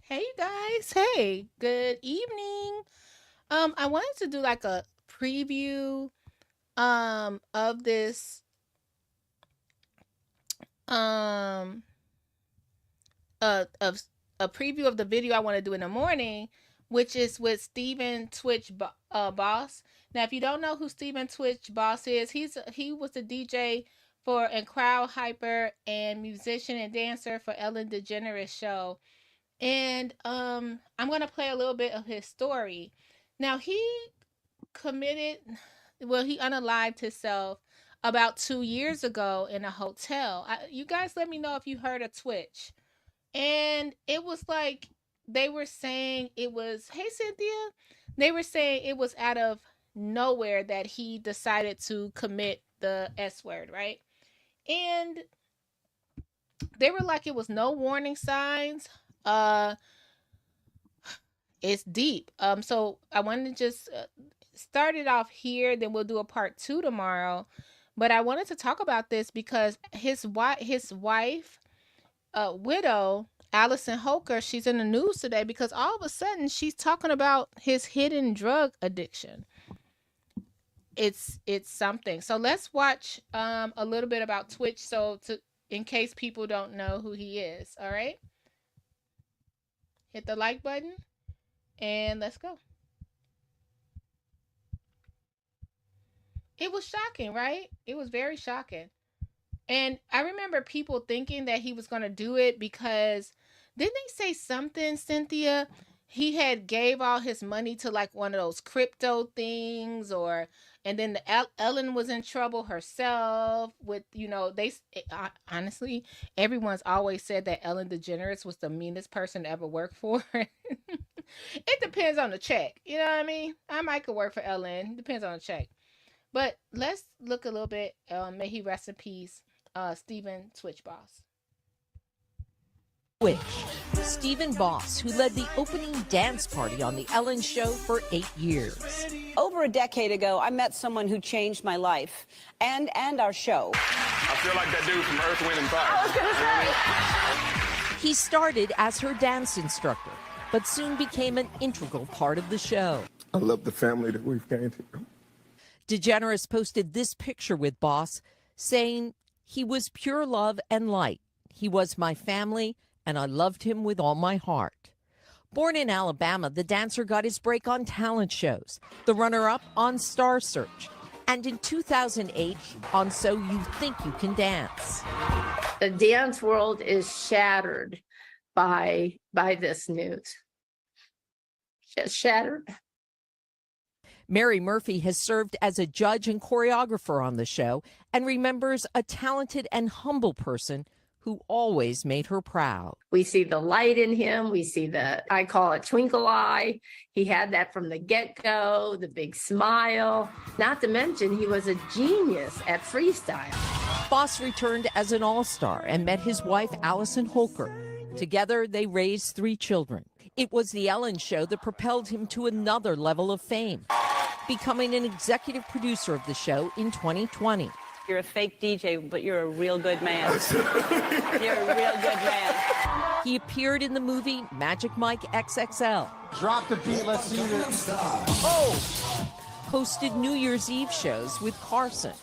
Hey you guys. Hey, good evening. I wanted to do like a preview of this um of a preview of the video I want to do in the morning, which is with Stephen Boss. Now, if you don't know who Stephen Twitch Boss is, he was the DJ for and crowd hyper and musician and dancer for Ellen DeGeneres show. And I'm gonna play a little bit of his story. Now he committed, well, he unalived himself about 2 years ago in a hotel. You guys, let me know if you heard of Twitch. And it was like they were saying it was, hey Cynthia, they were saying it was out of nowhere that he decided to commit the S word, right? And they were like it was no warning signs. Uh it's deep. So I wanted to just start it off here, then we'll do a part 2 tomorrow. But I wanted to talk about this because his wife, widow, Allison Holker, she's in the news today because all of a sudden she's talking about his hidden drug addiction. it's something. So let's watch a little bit about Twitch, so to in case people don't know who he is. All right, hit the like button and let's go. It was shocking, right? It was very shocking. And I remember people thinking that he was going to do it because didn't they say something, Cynthia? He had gave all his money to like one of those crypto things, or and then Ellen was in trouble herself with, honestly, everyone's always said that Ellen DeGeneres was the meanest person to ever work for. It depends on the check. You know what I mean? I might could work for Ellen. Depends on the check. But let's look a little bit. May he rest in peace, Stephen Twitch Boss. Twitch, Stephen Boss, who led the opening dance party on The Ellen Show for 8 years. Over a decade ago, I met someone who changed my life and our show. I feel like that dude from Earth, Wind, and Fire. I was going to say. He started as her dance instructor, but soon became an integral part of the show. I love the family that we've gained here. DeGeneres posted this picture with Boss, saying, "He was pure love and light. He was my family, and I loved him with all my heart." Born in Alabama, the dancer got his break on talent shows, the runner-up on Star Search, and in 2008 on So You Think You Can Dance. The dance world is shattered by this news. Just shattered. Mary Murphy has served as a judge and choreographer on the show and remembers a talented and humble person who always made her proud. We see the light in him. We see I call it twinkle eye. He had that from the get-go, the big smile. Not to mention, he was a genius at freestyle. Boss returned as an all-star and met his wife, Allison Holker. Together, they raised 3 children. It was The Ellen Show that propelled him to another level of fame, becoming an executive producer of the show in 2020. You're a fake DJ, but you're a real good man. You're a real good man. He appeared in the movie Magic Mike XXL. Drop the beat, let's see this. Hosted New Year's Eve shows with Carson.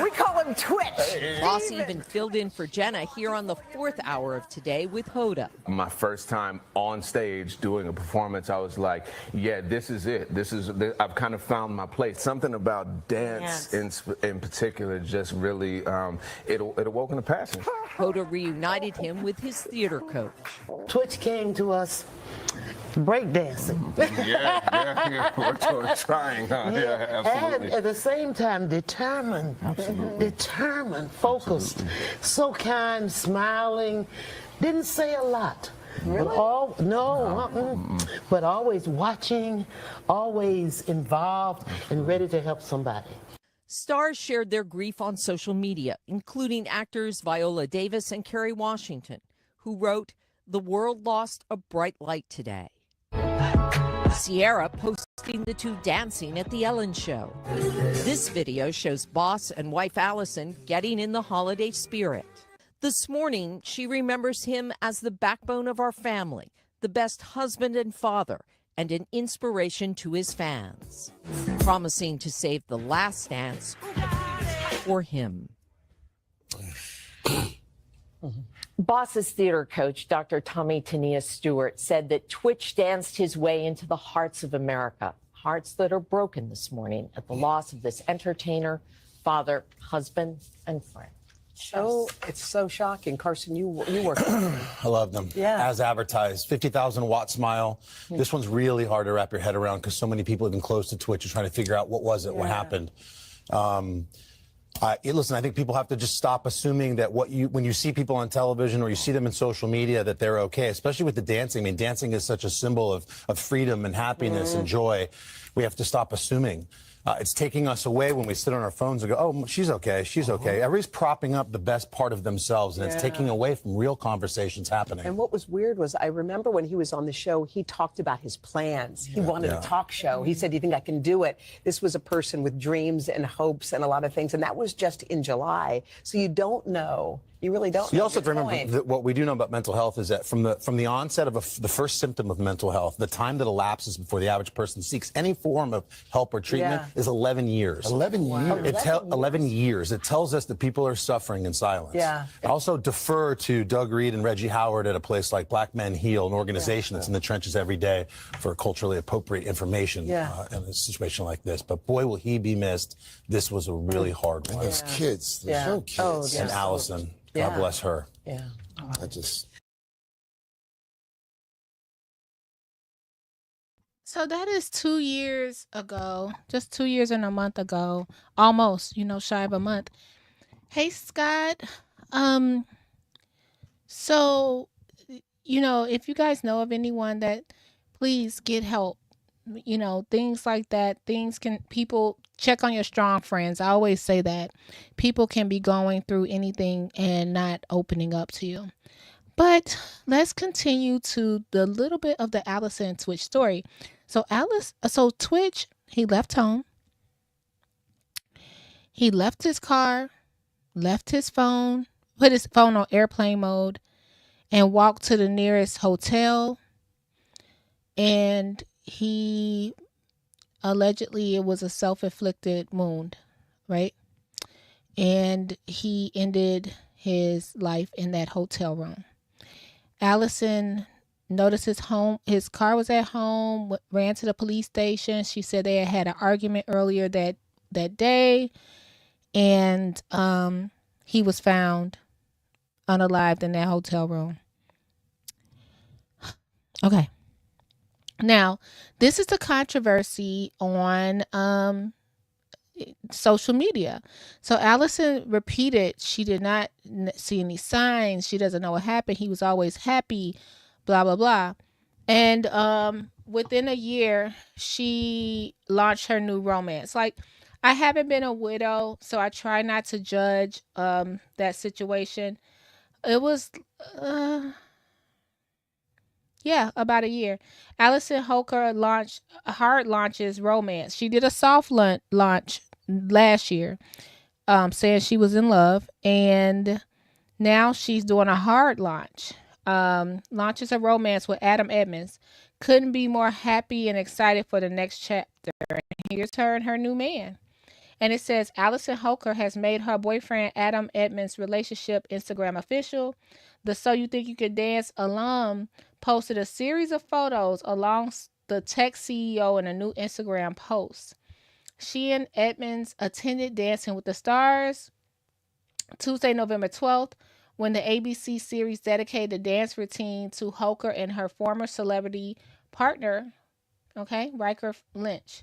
We call him Twitch. Boss even filled in for Jenna here on the 4th hour of Today with Hoda. My first time on stage doing a performance, I was like, yeah, this is it. I've kind of found my place. Something about dance in particular just really, it awoke a passion. Hoda reunited him with his theater coach. Twitch came to us breakdancing. Yeah, we're trying, huh? Yeah, absolutely. And at the same time, determined, focused, so kind, smiling, didn't say a lot. Really? But always watching, always involved and ready to help somebody. Stars shared their grief on social media, including actors Viola Davis and Kerry Washington, who wrote, "The world lost a bright light today." Sierra posting the two dancing at The Ellen Show. This video shows Boss and wife Allison getting in the holiday spirit. This morning, she remembers him as the backbone of our family, the best husband and father, and an inspiration to his fans, promising to save the last dance for him. Boss's theater coach, Dr. Tommy Tania Stewart, said that Twitch danced his way into the hearts of America, hearts that are broken this morning at the loss of this entertainer, father, husband, and friend. Oh, it's so shocking. Carson, you work. I love them. Yeah. As advertised, 50,000 watt smile. This one's really hard to wrap your head around because so many people have been close to Twitch and trying to figure out what was it, what happened. Listen, I think people have to just stop assuming that when you see people on television or you see them in social media that they're okay, especially with the dancing. I mean, dancing is such a symbol of freedom and happiness and joy. We have to stop assuming. It's taking us away when we sit on our phones and go, oh, she's okay, she's okay. Everybody's propping up the best part of themselves, and it's taking away from real conversations happening. And what was weird was I remember when he was on the show, he talked about his plans. He wanted a talk show. He said, do you think I can do it? This was a person with dreams and hopes and a lot of things, and that was just in July. So you don't know You really don't. You also have to remember that what we do know about mental health is that from the onset of the first symptom of mental health, the time that elapses before the average person seeks any form of help or treatment is 11 years. 11 years. 11 years. It tells us that people are suffering in silence. Yeah. Also defer to Doug Reed and Reggie Howard at a place like Black Men Heal, an organization that's in the trenches every day for culturally appropriate information in a situation like this. But boy, will he be missed. This was a really hard one. Those kids, those young kids. And Allison. God bless her. Yeah. So that is 2 years ago, just 2 years and a month ago, almost, shy of a month. Hey, Scott. So, if you guys know of anyone that, please get help. Things like that, people check on your strong friends. I always say that people can be going through anything and not opening up to you. But let's continue to the little bit of the Allison Twitch story. So Twitch, he left home. He left his car, left his phone, put his phone on airplane mode, and walked to the nearest hotel. And he allegedly, it was a self-inflicted wound, right? And he ended his life in that hotel room. Allison noticed his car was at home, ran to the police station. She said they had an argument earlier that day, and he was found unalived in that hotel room. Okay. Now, this is the controversy on social media. So Allison repeated she did not see any signs. She doesn't know what happened. He was always happy, blah, blah, blah. And within a year, she launched her new romance. Like, I haven't been a widow, so I try not to judge that situation. It was... about a year. Allison Holker launches romance. She did a soft launch last year, saying she was in love, and now she's doing a hard launch. Launches a romance with Adam Edmonds. Couldn't be more happy and excited for the next chapter. Here's her and her new man. And it says Allison Holker has made her boyfriend Adam Edmonds' relationship Instagram official. The So You Think You Could Dance alum posted a series of photos along the tech CEO in a new Instagram post. She and Edmonds attended Dancing with the Stars Tuesday, November 12th, when the ABC series dedicated the dance routine to Holker and her former celebrity partner, Riker Lynch.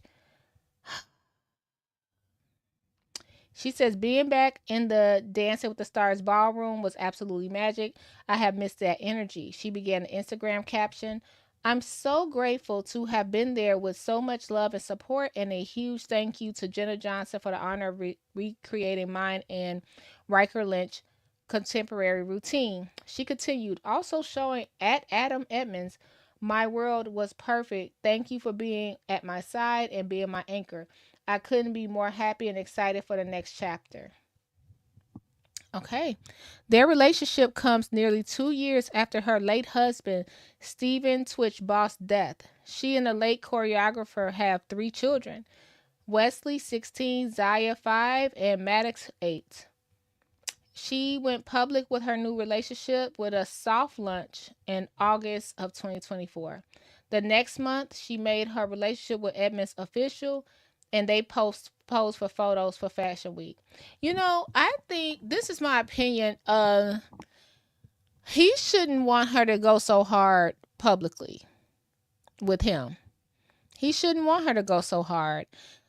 She says, being back in the Dancing with the Stars ballroom was absolutely magic. I have missed that energy. She began an Instagram caption. I'm so grateful to have been there with so much love and support, and a huge thank you to Jenna Johnson for the honor of recreating mine and Riker Lynch contemporary routine. She continued, also showing at Adam Edmonds, my world was perfect. Thank you for being at my side and being my anchor. I couldn't be more happy and excited for the next chapter. Okay. Their relationship comes nearly 2 years after her late husband, Stephen Twitch Boss' death. She and the late choreographer have 3 children, Wesley, 16, Zaya, 5, and Maddox, 8. She went public with her new relationship with a soft launch in August of 2024. The next month, she made her relationship with Edmonds official, and they posed for photos for Fashion Week. I think, this is my opinion, he shouldn't want her to go so hard publicly with him. He shouldn't want her to go so hard.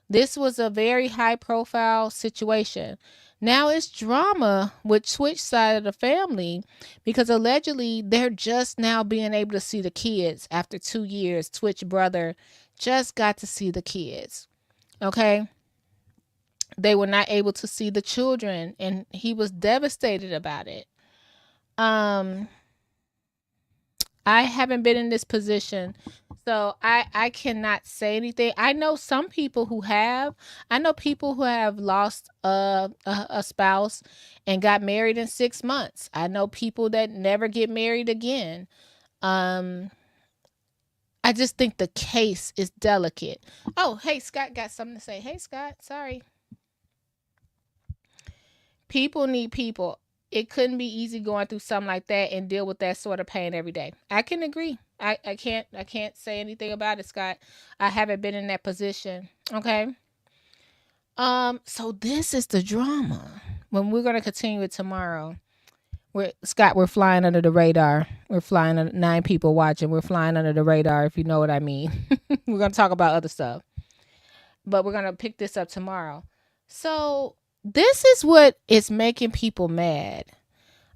This was a very high-profile situation. Now it's drama with Twitch side of the family because allegedly they're just now being able to see the kids after 2 years. Twitch brother just got to see the kids. Okay. They were not able to see the children, and he was devastated about it. I haven't been in this position, So I cannot say anything. I know some people who have. I know people who have lost a spouse and got married in 6 months. I know people that never get married again. I just think the case is delicate. Oh, hey, Scott got something to say. Hey, Scott, sorry. People need people. It couldn't be easy going through something like that and deal with that sort of pain every day. I can agree. I can't say anything about it, Scott. I haven't been in that position. Okay. So this is the drama. When we're gonna continue it tomorrow. We're flying under the radar. We're flying under 9 people watching. We're flying under the radar, if you know what I mean. We're gonna talk about other stuff. But we're gonna pick this up tomorrow. So this is what is making people mad.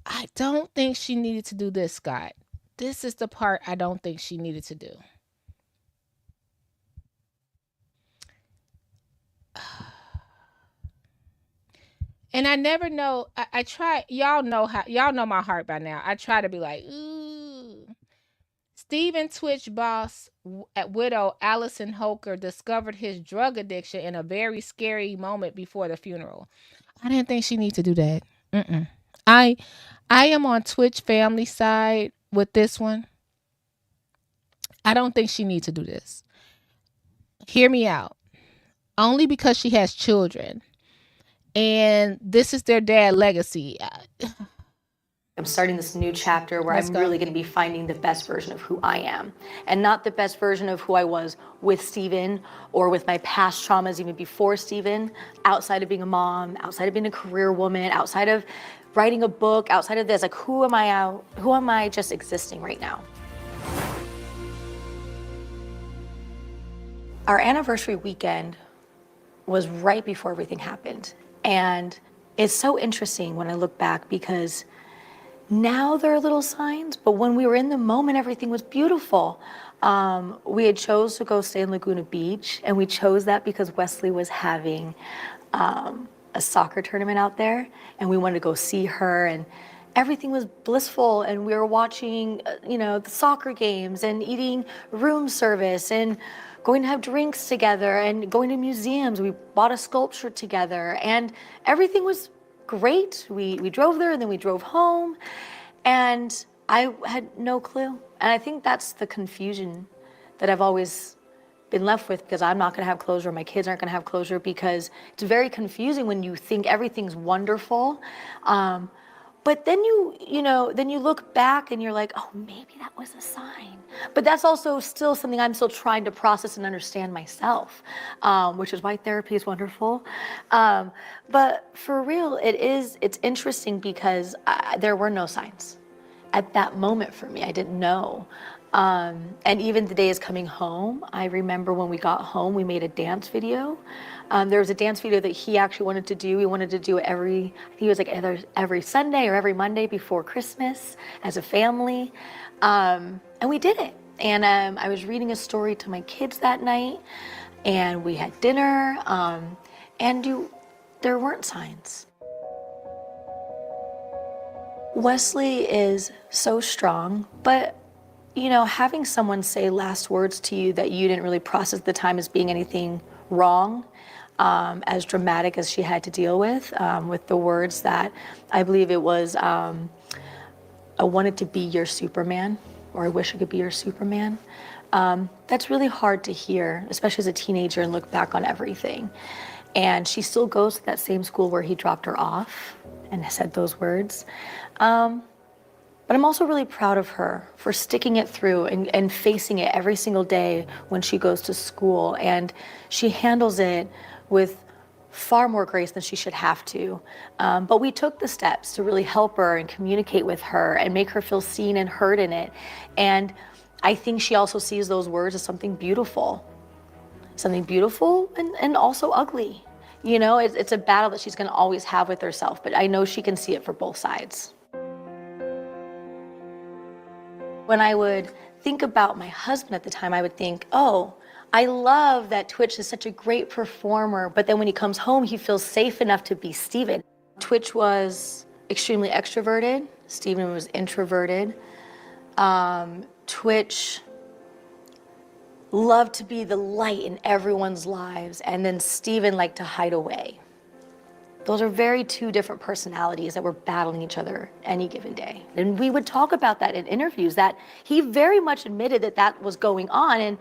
I don't think she needed to do this, Scott. This is the part I don't think she needed to do. And I never know. I try. Y'all know my heart by now. I try to be like, ooh. Stephen Twitch boss widow Allison Holker discovered his drug addiction in a very scary moment before the funeral. I didn't think she needed to do that. I am on Twitch family side with this one. I don't think she needs to do this. Hear me out. Only because she has children. And this is their dad's legacy. I'm starting this new chapter where I'm really going to be finding the best version of who I am, and not the best version of who I was with Steven or with my past traumas even before Steven, outside of being a mom, outside of being a career woman, outside of writing a book, outside of this. Like, who am I just existing right now? Our anniversary weekend was right before everything happened. And it's so interesting when I look back, because now there are little signs, but when we were in the moment, everything was beautiful. We had chose to go stay in Laguna Beach, and we chose that because Wesley was having a soccer tournament out there, and we wanted to go see her, and everything was blissful, and we were watching, the soccer games and eating room service and going to have drinks together and going to museums. We bought a sculpture together, and everything was great. We drove there, and then we drove home, and I had no clue. And I think that's the confusion that I've always been left with, because I'm not going to have closure, my kids aren't going to have closure, because it's very confusing when you think everything's wonderful. But then then you look back and you're like, oh, maybe that was a sign. But that's also still something I'm still trying to process and understand myself, which is why therapy is wonderful. But for real, it's interesting because there were no signs at that moment for me. I didn't know. And even the day is coming home, I remember when we got home, we made a dance video. There was a dance video that he actually wanted to do. We wanted to do it I think it was like either every Sunday or every Monday before Christmas as a family. And we did it. And I was reading a story to my kids that night, and we had dinner, and there weren't signs. Wesley is so strong, but having someone say last words to you that you didn't really process at the time as being anything wrong, as dramatic as she had to deal with the words that I believe it was, I wanted to be your Superman, or I wish I could be your Superman. That's really hard to hear, especially as a teenager, and look back on everything. And she still goes to that same school where he dropped her off and said those words. But I'm also really proud of her for sticking it through and facing it every single day when she goes to school. And she handles it with far more grace than she should have to. But we took the steps to really help her and communicate with her and make her feel seen and heard in it. And I think she also sees those words as something beautiful and also ugly. It's a battle that she's going to always have with herself, but I know she can see it for both sides. When I would think about my husband at the time, I would think, oh, I love that Twitch is such a great performer, but then when he comes home, he feels safe enough to be Steven. Twitch was extremely extroverted. Steven was introverted. Twitch loved to be the light in everyone's lives, and then Steven liked to hide away. Those are very two different personalities that were battling each other any given day. And we would talk about that in interviews, that he very much admitted that that was going on. And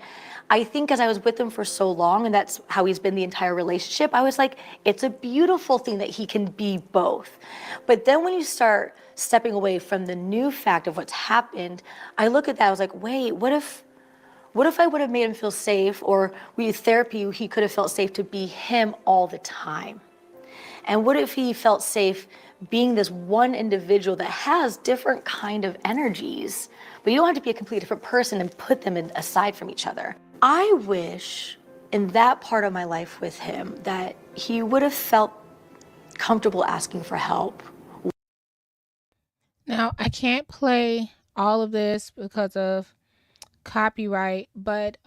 I think as I was with him for so long, and that's how he's been the entire relationship, I was like, it's a beautiful thing that he can be both. But then when you start stepping away from the new fact of what's happened, I look at that, I was like, wait, what if I would have made him feel safe, or with therapy, he could have felt safe to be him all the time? And what if he felt safe being this one individual that has different kind of energies, but you don't have to be a completely different person and put them aside from each other? I wish in that part of my life with him that he would have felt comfortable asking for help. Now, I can't play all of this because of copyright, but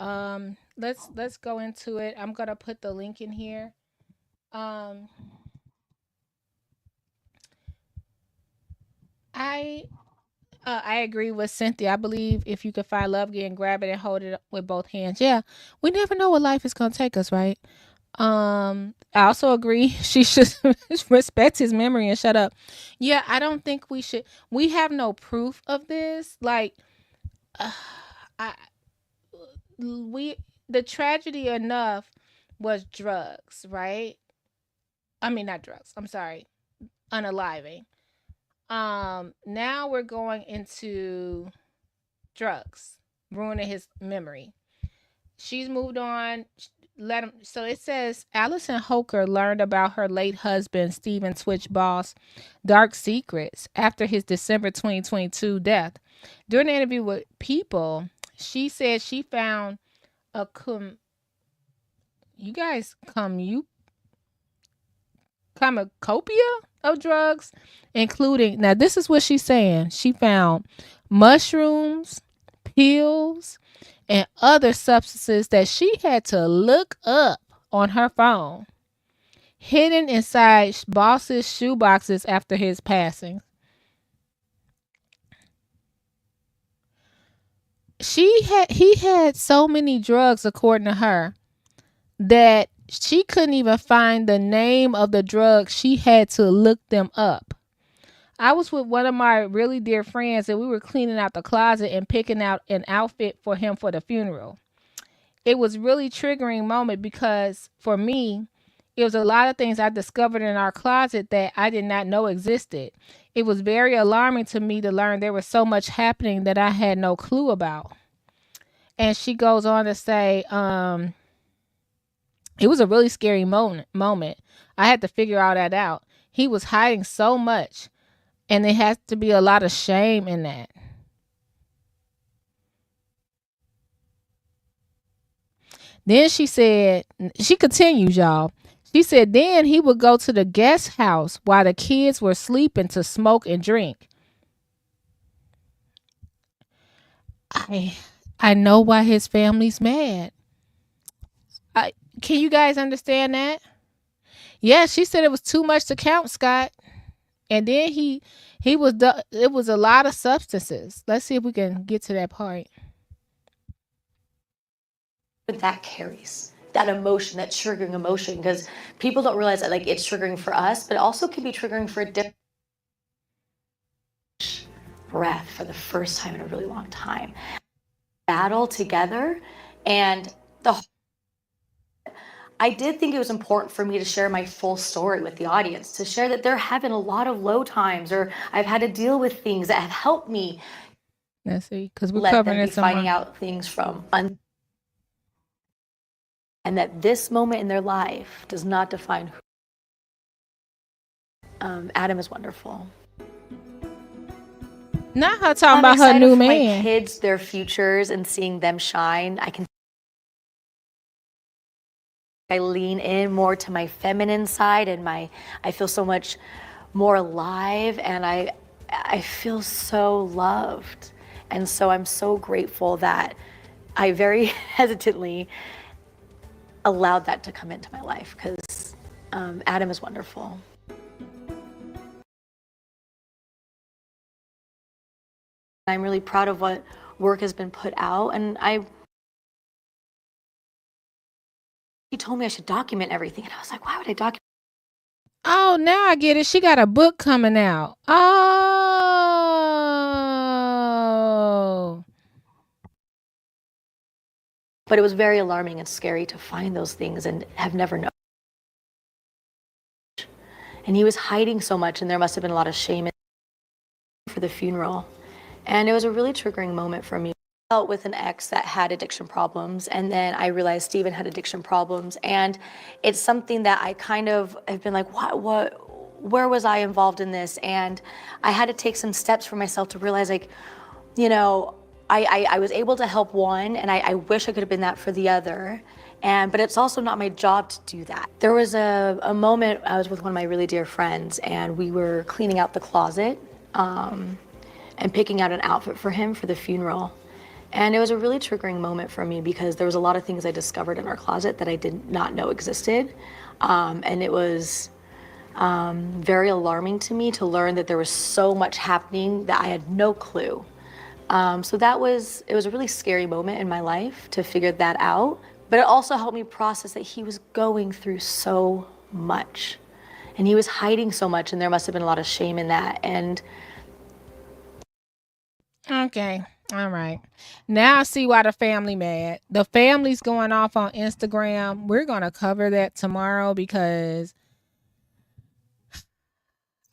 let's go into it. I'm gonna put the link in here. I agree with Cynthia. I believe if you could find love again, grab it and hold it with both hands. Yeah, we never know what life is gonna take us, right? I also agree she should respect his memory and shut up. Yeah, I don't think we should. We have no proof of this. Like, I the tragedy enough was drugs, right? I mean, not drugs. I'm sorry, unaliving. Now we're going into drugs, ruining his memory. She's moved on. Let him. So it says Allison Holker learned about her late husband, Stephen Twitch Boss, dark secrets after his December 2022 death. During an interview with People, she said she found a cornucopia of drugs, including, now this is what she's saying, she found mushrooms, pills, and other substances that she had to look up on her phone, hidden inside Boss's shoeboxes after his passing. He had so many drugs, according to her, that she couldn't even find the name of the drug. She had to look them up. I was with one of my really dear friends, and we were cleaning out the closet and picking out an outfit for him for the funeral. It was really triggering moment because for me, it was a lot of things I discovered in our closet that I did not know existed. It was very alarming to me to learn there was so much happening that I had no clue about. And she goes on to say, it was a really scary moment. I had to figure all that out. He was hiding so much, and there has to be a lot of shame in that. Then she said, she continues, y'all. She said, then he would go to the guest house while the kids were sleeping to smoke and drink. I know why his family's mad. Can you guys understand that? Yeah, she said it was too much to count, Scott. And then it was a lot of substances. Let's see if we can get to that part. But that carries that emotion, that triggering emotion, because people don't realize that, like, it's triggering for us, but it also can be triggering for a different breath for the first time in a really long time. Battle together, and I did think it was important for me to share my full story with the audience, to share that they're having a lot of low times, or I've had to deal with things that have helped me. Let's see, because we're let covering them be it finding out things from and that this moment in their life does not define who. Adam is wonderful. Not her talking about her new man. My kids, their futures, and seeing them shine. I lean in more to my feminine side, and I feel so much more alive, and I feel so loved. And so I'm so grateful that I very hesitantly allowed that to come into my life, because Adam is wonderful. I'm really proud of what work has been put out, and He told me I should document everything. And I was like, why would I document? Oh, now I get it. She got a book coming out. Oh. But it was very alarming and scary to find those things and have never known. And he was hiding so much, and there must have been a lot of shame for the funeral. And it was a really triggering moment for me. I dealt with an ex that had addiction problems, and then I realized Steven had addiction problems. And it's something that I kind of have been like, where was I involved in this? And I had to take some steps for myself to realize, like, you know, I was able to help one, and I wish I could have been that for the other. But it's also not my job to do that. There was a moment I was with one of my really dear friends, and we were cleaning out the closet and picking out an outfit for him for the funeral. And it was a really triggering moment for me because there was a lot of things I discovered in our closet that I did not know existed. And it was very alarming to me to learn that there was so much happening that I had no clue. So it was a really scary moment in my life to figure that out. But it also helped me process that he was going through so much. And he was hiding so much, and there must have been a lot of shame in that. And Okay. All right. Now I see why the family mad. The family's going off on Instagram. We're going to cover that tomorrow because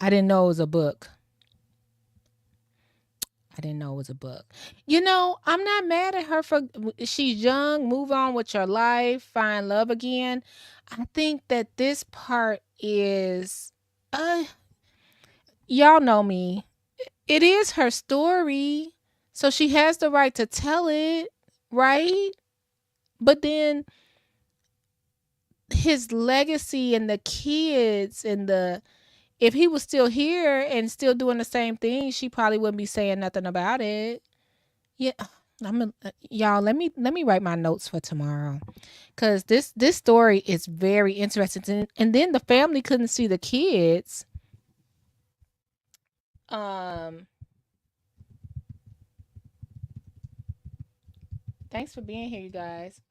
I didn't know it was a book. You know, I'm not mad at her for she's young, move on with your life, find love again. I think that this part is y'all know me. It is her story. So she has the right to tell it, right? But then his legacy and the kids and if he was still here and still doing the same thing, she probably wouldn't be saying nothing about it. Yeah, y'all. Let me write my notes for tomorrow, cause this story is very interesting. And then the family couldn't see the kids. Thanks for being here, you guys.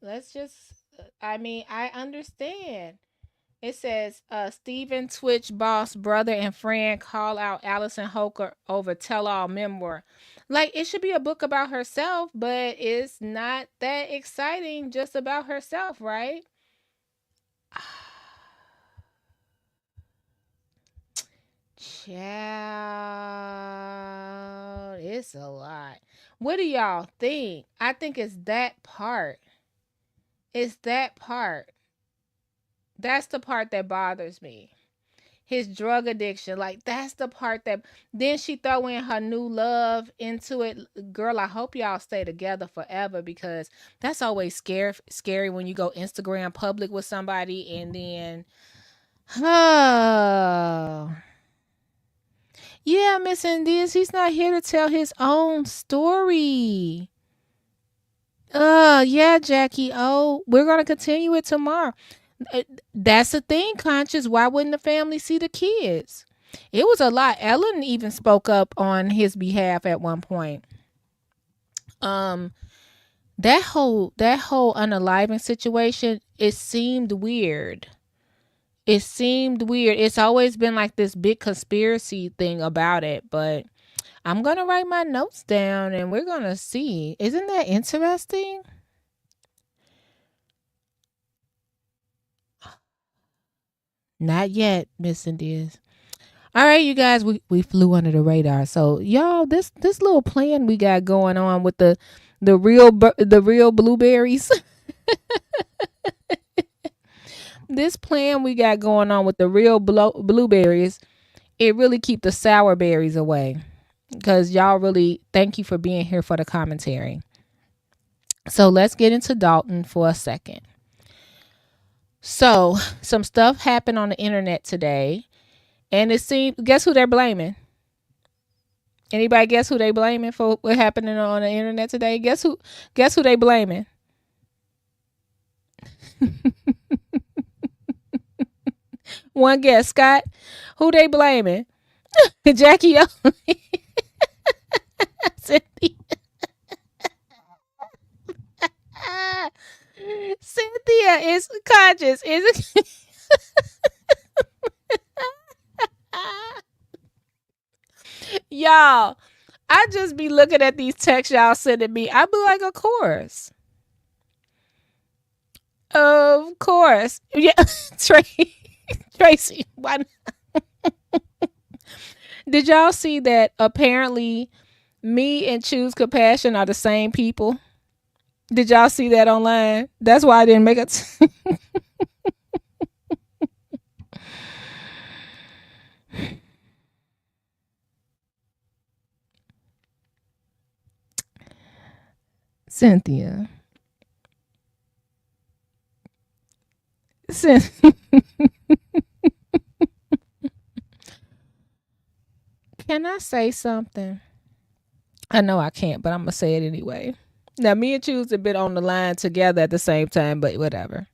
Let's just. I understand. It says, Stephen Twitch boss, brother, and friend call out Allison Holker over tell-all memoir. Like, it should be a book about herself, but it's not that exciting just about herself, right? Child, it's a lot. What do y'all think? I think it's that part. It's that part. That's the part that bothers me. His drug addiction, like that's the part that then she throw in her new love into it. Girl, I hope y'all stay together forever because that's always scary when you go Instagram public with somebody and then yeah, Miss Indias, he's not here to tell his own story. Yeah, Jackie. Oh, we're gonna continue it tomorrow. That's the thing, Conscious. Why wouldn't the family see the kids? It was a lot. Ellen even spoke up on his behalf at one point. That whole unaliving situation, it seemed weird. It's always been like this big conspiracy thing about it, but I'm gonna write my notes down and we're gonna see. Isn't that interesting? Not yet, Miss Indias. All right, you guys, we flew under the radar. So y'all, this little plan we got going on with the real blueberries. This plan we got going on with the real blueberries, it really keep the sour berries away. Because y'all really, thank you for being here for the commentary. So let's get into Dolton for a second. So, some stuff happened on the internet today, and it seemed, guess who they're blaming? Anybody guess who they blaming for what happened on the internet today? Guess who they blaming? One guess, Scott. Who they blaming? Jackie O. Cynthia is conscious. Is it? Y'all, I just be looking at these texts y'all sending me. I be like, of course. Of course. Yeah. Tracy, why not? Did y'all see that apparently me and Choose Compassion are the same people? Did y'all see that online? That's why I didn't make it. Cynthia. Can I say something? I know I can't, but I'm going to say it anyway. Now, me and Choose have been on the line together at the same time, but whatever.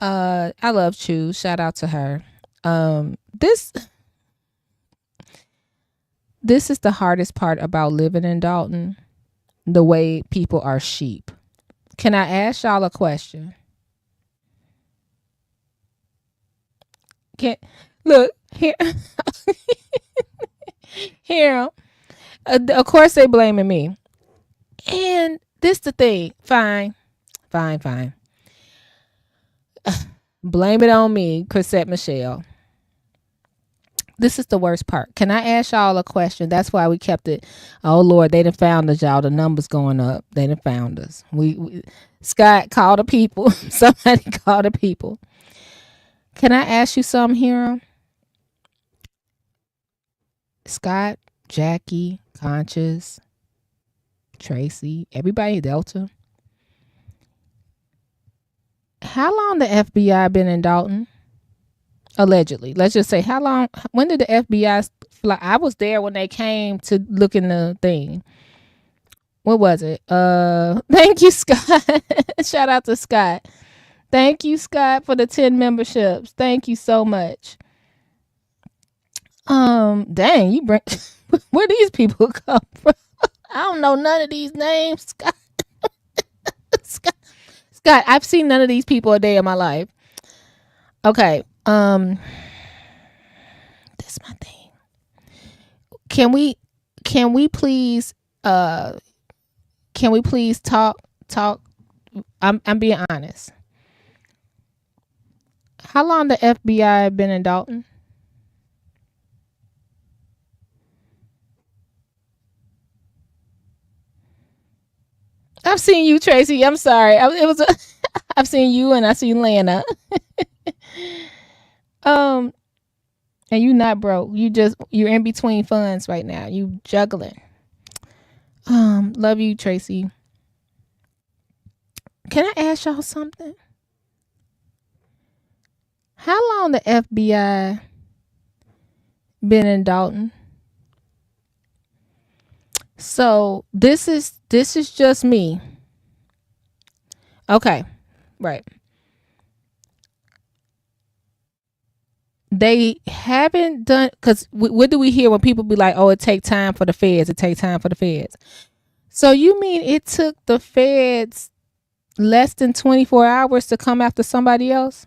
I love Choose. Shout out to her. This is the hardest part about living in Dolton, the way people are sheep. Can I ask y'all a question? Look here. Here. Of course they blaming me. And this the thing. Fine. Blame it on me, Chrisette Michelle. This is the worst part. Can I ask y'all a question? That's why we kept it. Oh Lord, they done found us, y'all. The numbers going up. They done found us. We Scott, call the people. Somebody call the people. Can I ask you something, Hero? Scott, Jackie, Conscious, Tracy, everybody, Delta. How long the FBI been in Dolton? Allegedly. Let's just say how long, when did the FBI fly? I was there when they came to look in the thing. What was it? Thank you, Scott. Shout out to Scott. Thank you, Scott, for the 10 memberships. Thank you so much. Dang, you bring where these people come from? I don't know none of these names, Scott. Scott, I've seen none of these people a day in my life. Okay. That's my thing. Can we please talk? I'm being honest. How long the FBI been in Dolton? I've seen you, Tracy. I'm sorry. I've seen you and I seen Lana. And you not broke. You're in between funds right now. You juggling. Love you, Tracy. Can I ask y'all something? How long the FBI been in Dolton? So this is just me. Okay. Right. They haven't done, because what do we hear when people be like, oh, it take time for the feds. It take time for the feds. So you mean it took the feds less than 24 hours to come after somebody else?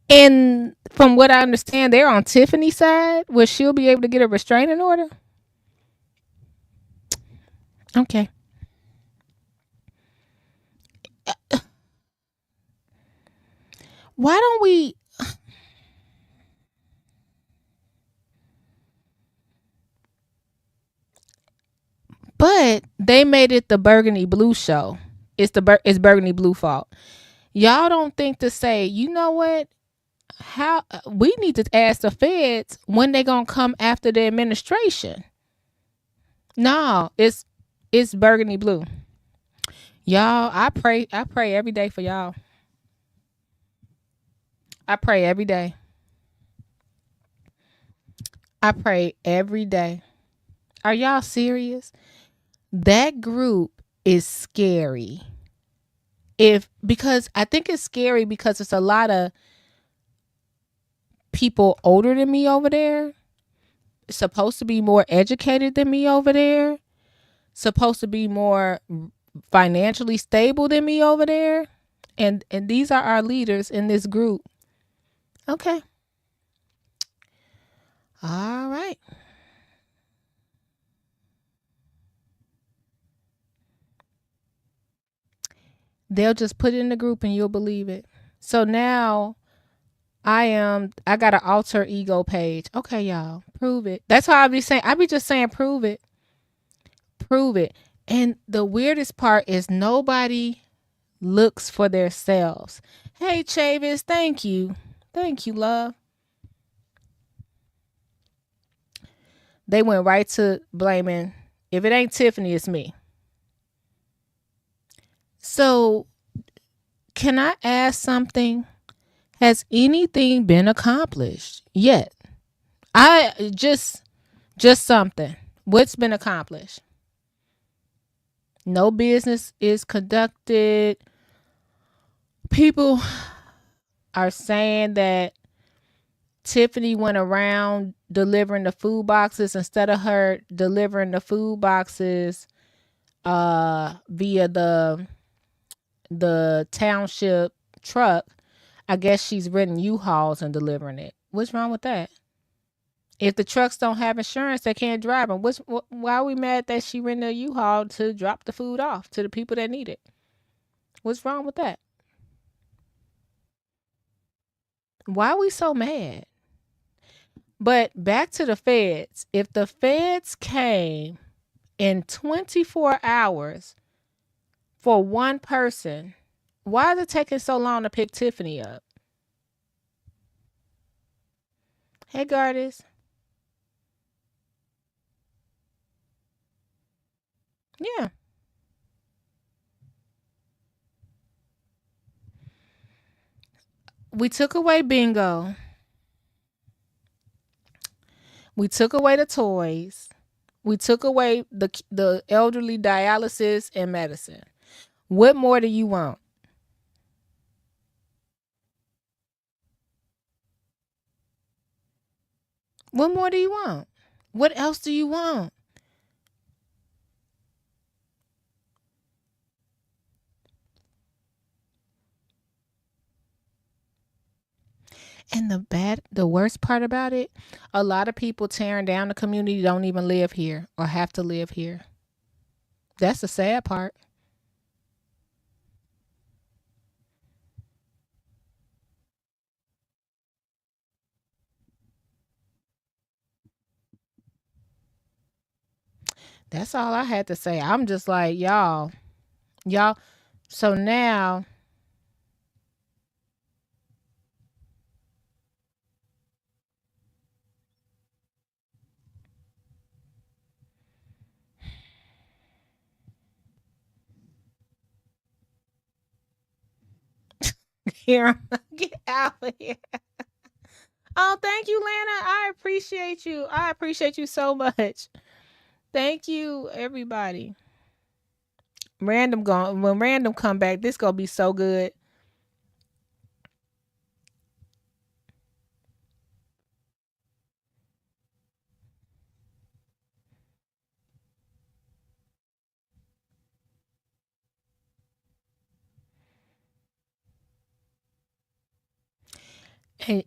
And from what I understand, they're on Tiffany's side where she'll be able to get a restraining order. Okay. Why don't we? But they made it the Burgundy Blue show. It's Burgundy Blue fault. Y'all don't think to say, you know what? How we need to ask the feds when they gonna come after the administration. No, it's Burgundy Blue. Y'all, I pray every day for y'all. I pray every day. I pray every day. Are y'all serious? That group is scary. Because I think it's scary because it's a lot of people older than me over there. supposed to be more educated than me over there, supposed to be more financially stable than me over there, and these are our leaders in this group. Okay. All right. They'll just put it in the group and you'll believe it. So now I got an alter ego page. Okay, y'all, prove it. That's how I be saying. I be just saying, prove it. Prove it. And the weirdest part is nobody looks for themselves. Hey, Chavis, thank you. Thank you, love. They went right to blaming, if it ain't Tiffany, it's me. So, can I ask something? Has anything been accomplished yet? I just something. What's been accomplished? No business is conducted. People are saying that Tiffany went around delivering the food boxes instead of her delivering the food boxes via the township truck. I guess she's ridden U-Hauls and delivering it. What's wrong with that? If the trucks don't have insurance, they can't drive them. Why are we mad that she rented a U-Haul to drop the food off to the people that need it? What's wrong with that? Why are we so mad? But back to the feds. If the feds came in 24 hours for one person, why is it taking so long to pick Tiffany up? Hey, Gardis. Yeah. We took away bingo. We took away the toys. We took away the elderly dialysis and medicine. What more do you want? What more do you want? What else do you want? And the worst part about it, a lot of people tearing down the community don't even live here or have to live here. That's the sad part. That's all I had to say. I'm just like, y'all. So now, here, get out of here. Oh, thank you, Lana. I appreciate you. I appreciate you so much. Thank you, everybody. When Random come back, this gonna be so good. And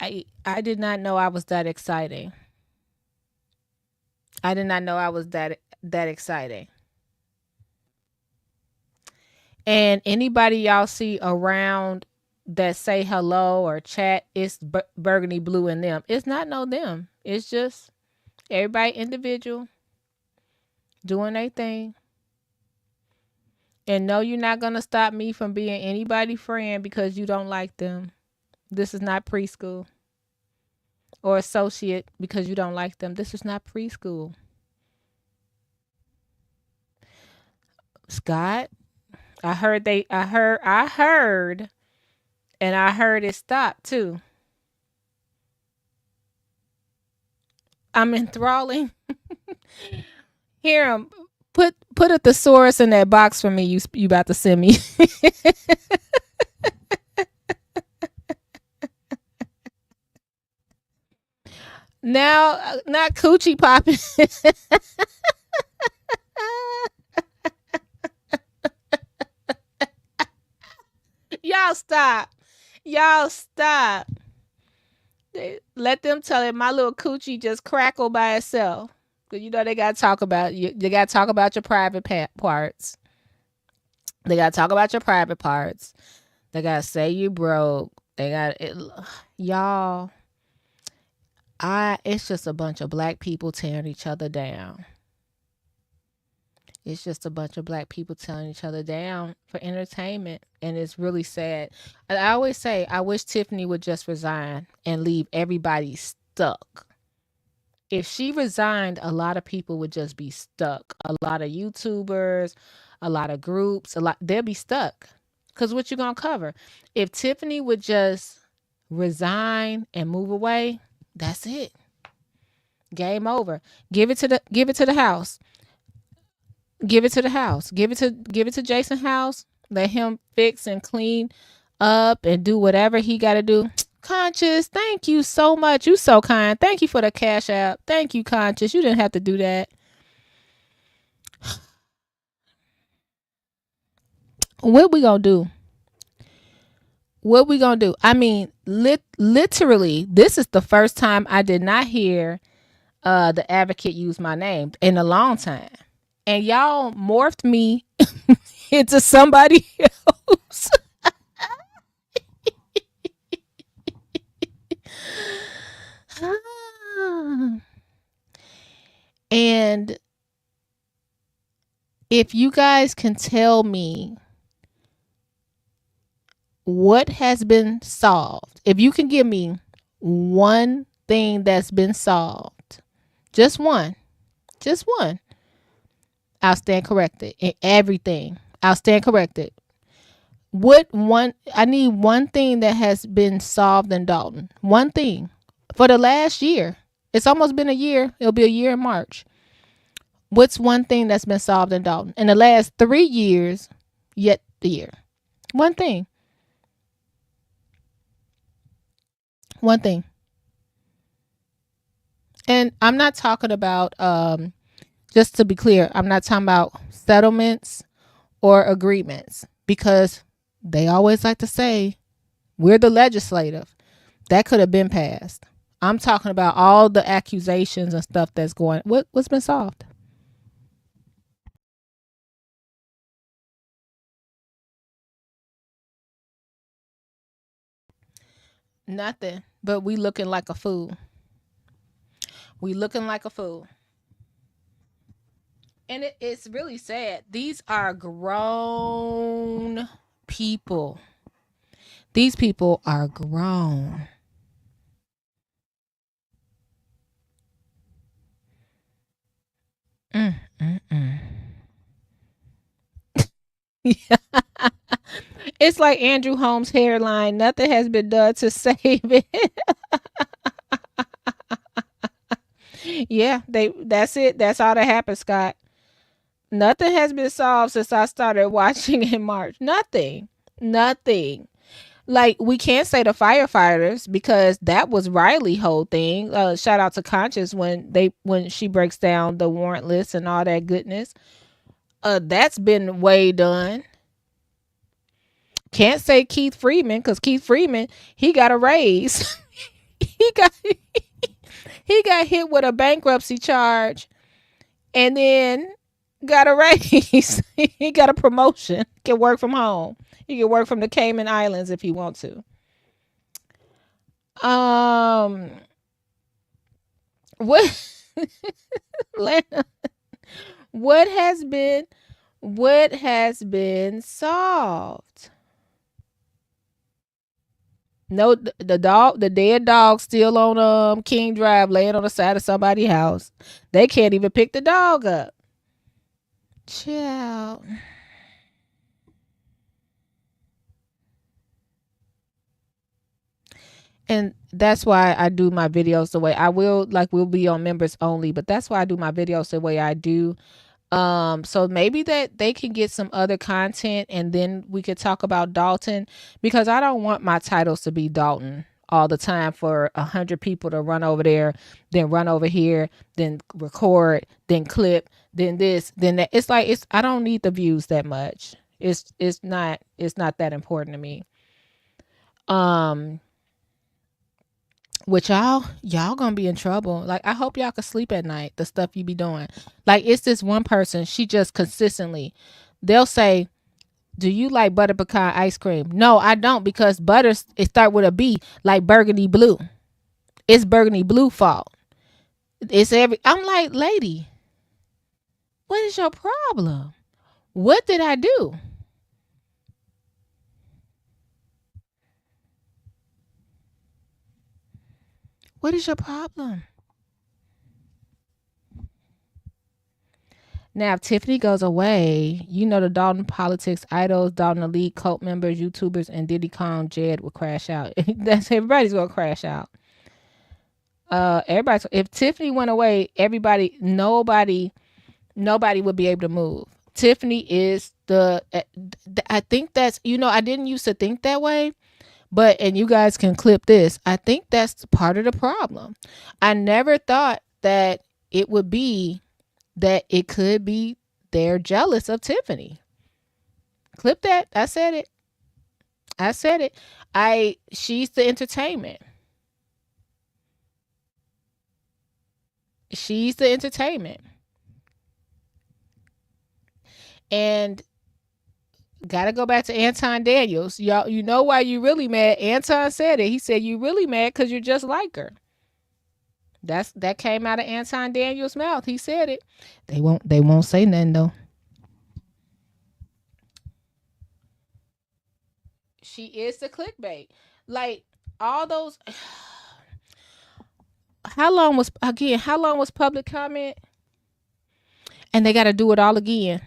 I did not know I was that exciting. I did not know I was that exciting. And anybody y'all see around that say hello or chat, it's Burgundy Blue and them. It's not no them. It's just everybody individual doing their thing. And no, you're not going to stop me from being anybody's friend because you don't like them. This is not preschool. Or associate because you don't like them. This is not preschool. Scott, I heard it stopped too. I'm enthralling. Here, put a thesaurus in that box for me. You about to send me. Now, not coochie popping. Y'all stop. Y'all stop. Let them tell it. My little coochie just crackle by itself. Cause you know they gotta talk about you. They gotta talk about your private parts. They gotta talk about your private parts. They gotta say you broke. They got it, y'all. It's just a bunch of black people tearing each other down. It's just a bunch of black people tearing each other down for entertainment. And it's really sad. I always say, I wish Tiffany would just resign and leave everybody stuck. If she resigned, a lot of people would just be stuck. A lot of YouTubers, a lot of groups, they'll be stuck. Because what you going to cover? If Tiffany would just resign and move away, that's it. Game over. Give it to the house. Give it to the house. Give it to Jason's house. Let him fix and clean up and do whatever he got to do. Conscious, thank you so much. You so kind. Thank you for the cash app. Thank you, Conscious. You didn't have to do that. What we gonna do? What we gonna do? I mean, literally, this is the first time I did not hear the advocate use my name in a long time. And y'all morphed me into somebody else. And if you guys can tell me what has been solved, if you can give me one thing that's been solved, just one, I'll stand corrected in everything. I'll stand corrected. I need one thing that has been solved in Dolton. One thing. For the last year. It's almost been a year. It'll be a year in March. What's one thing that's been solved in Dolton? In the last 3 years, yet the year. One thing. One thing. And I'm not talking about, just to be clear, I'm not talking about settlements or agreements, because they always like to say we're the legislative. That could have been passed. I'm talking about all the accusations and stuff that's going. What's been solved? Nothing. But we looking like a fool. We looking like a fool. And it's really sad. These are grown people. These people are grown. Yeah. It's like Andrew Holmes' hairline. Nothing has been done to save it. Yeah, that's it. That's all that happened, Scott. Nothing has been solved since I started watching in March. Nothing. Like, we can't say the firefighters, because that was Riley's whole thing. Shout out to Conscious when she breaks down the warrant list and all that goodness. That's been way done. Can't say Keith Freeman, because Keith Freeman, he got a raise. he got hit with a bankruptcy charge and then got a raise. He got a promotion. He can work from home. He can work from the Cayman Islands if he wants to. What what has been solved? No, the dead dog still on King Drive, laying on the side of somebody's house. They can't even pick the dog up. Child. And that's why I do my videos the way I will. Like, we'll be on members only, but that's why I do my videos the way I do. So maybe that they can get some other content, and then we could talk about Dolton, because I don't want my titles to be Dolton all the time for 100 people to run over there, then run over here, then record, then clip, then this, then that. It's like, I don't need the views that much. It's not that important to me. Which y'all gonna be in trouble. Like, I hope y'all can sleep at night, the stuff you be doing. Like, it's this one person, she just consistently, they'll say, do you like butter pecan ice cream? No, I don't, because butter, it start with a B, like Burgundy Blue. It's Burgundy Blue fault. I'm like, lady, what is your problem? What did I do? What is your problem? Now, if Tiffany goes away, you know the Dolton politics idols, Dolton elite cult members, YouTubers, and Diddy Kong Jed will crash out. Everybody's gonna crash out. If Tiffany went away, nobody would be able to move. Tiffany is I think that's, I didn't used to think that way. But, and you guys can clip this, I think that's part of the problem. I never thought that it would be that it could be they're jealous of Tiffany. Clip that. I said it. She's the entertainment. She's the entertainment. And gotta go back to Anton Daniels. Y'all, you know why you really mad? Anton said it. He said you really mad because you're just like her. That came out of Anton Daniels' mouth. He said it. They won't say nothing though. She is the clickbait. Like, all those. How long was public comment? And they got to do it all again.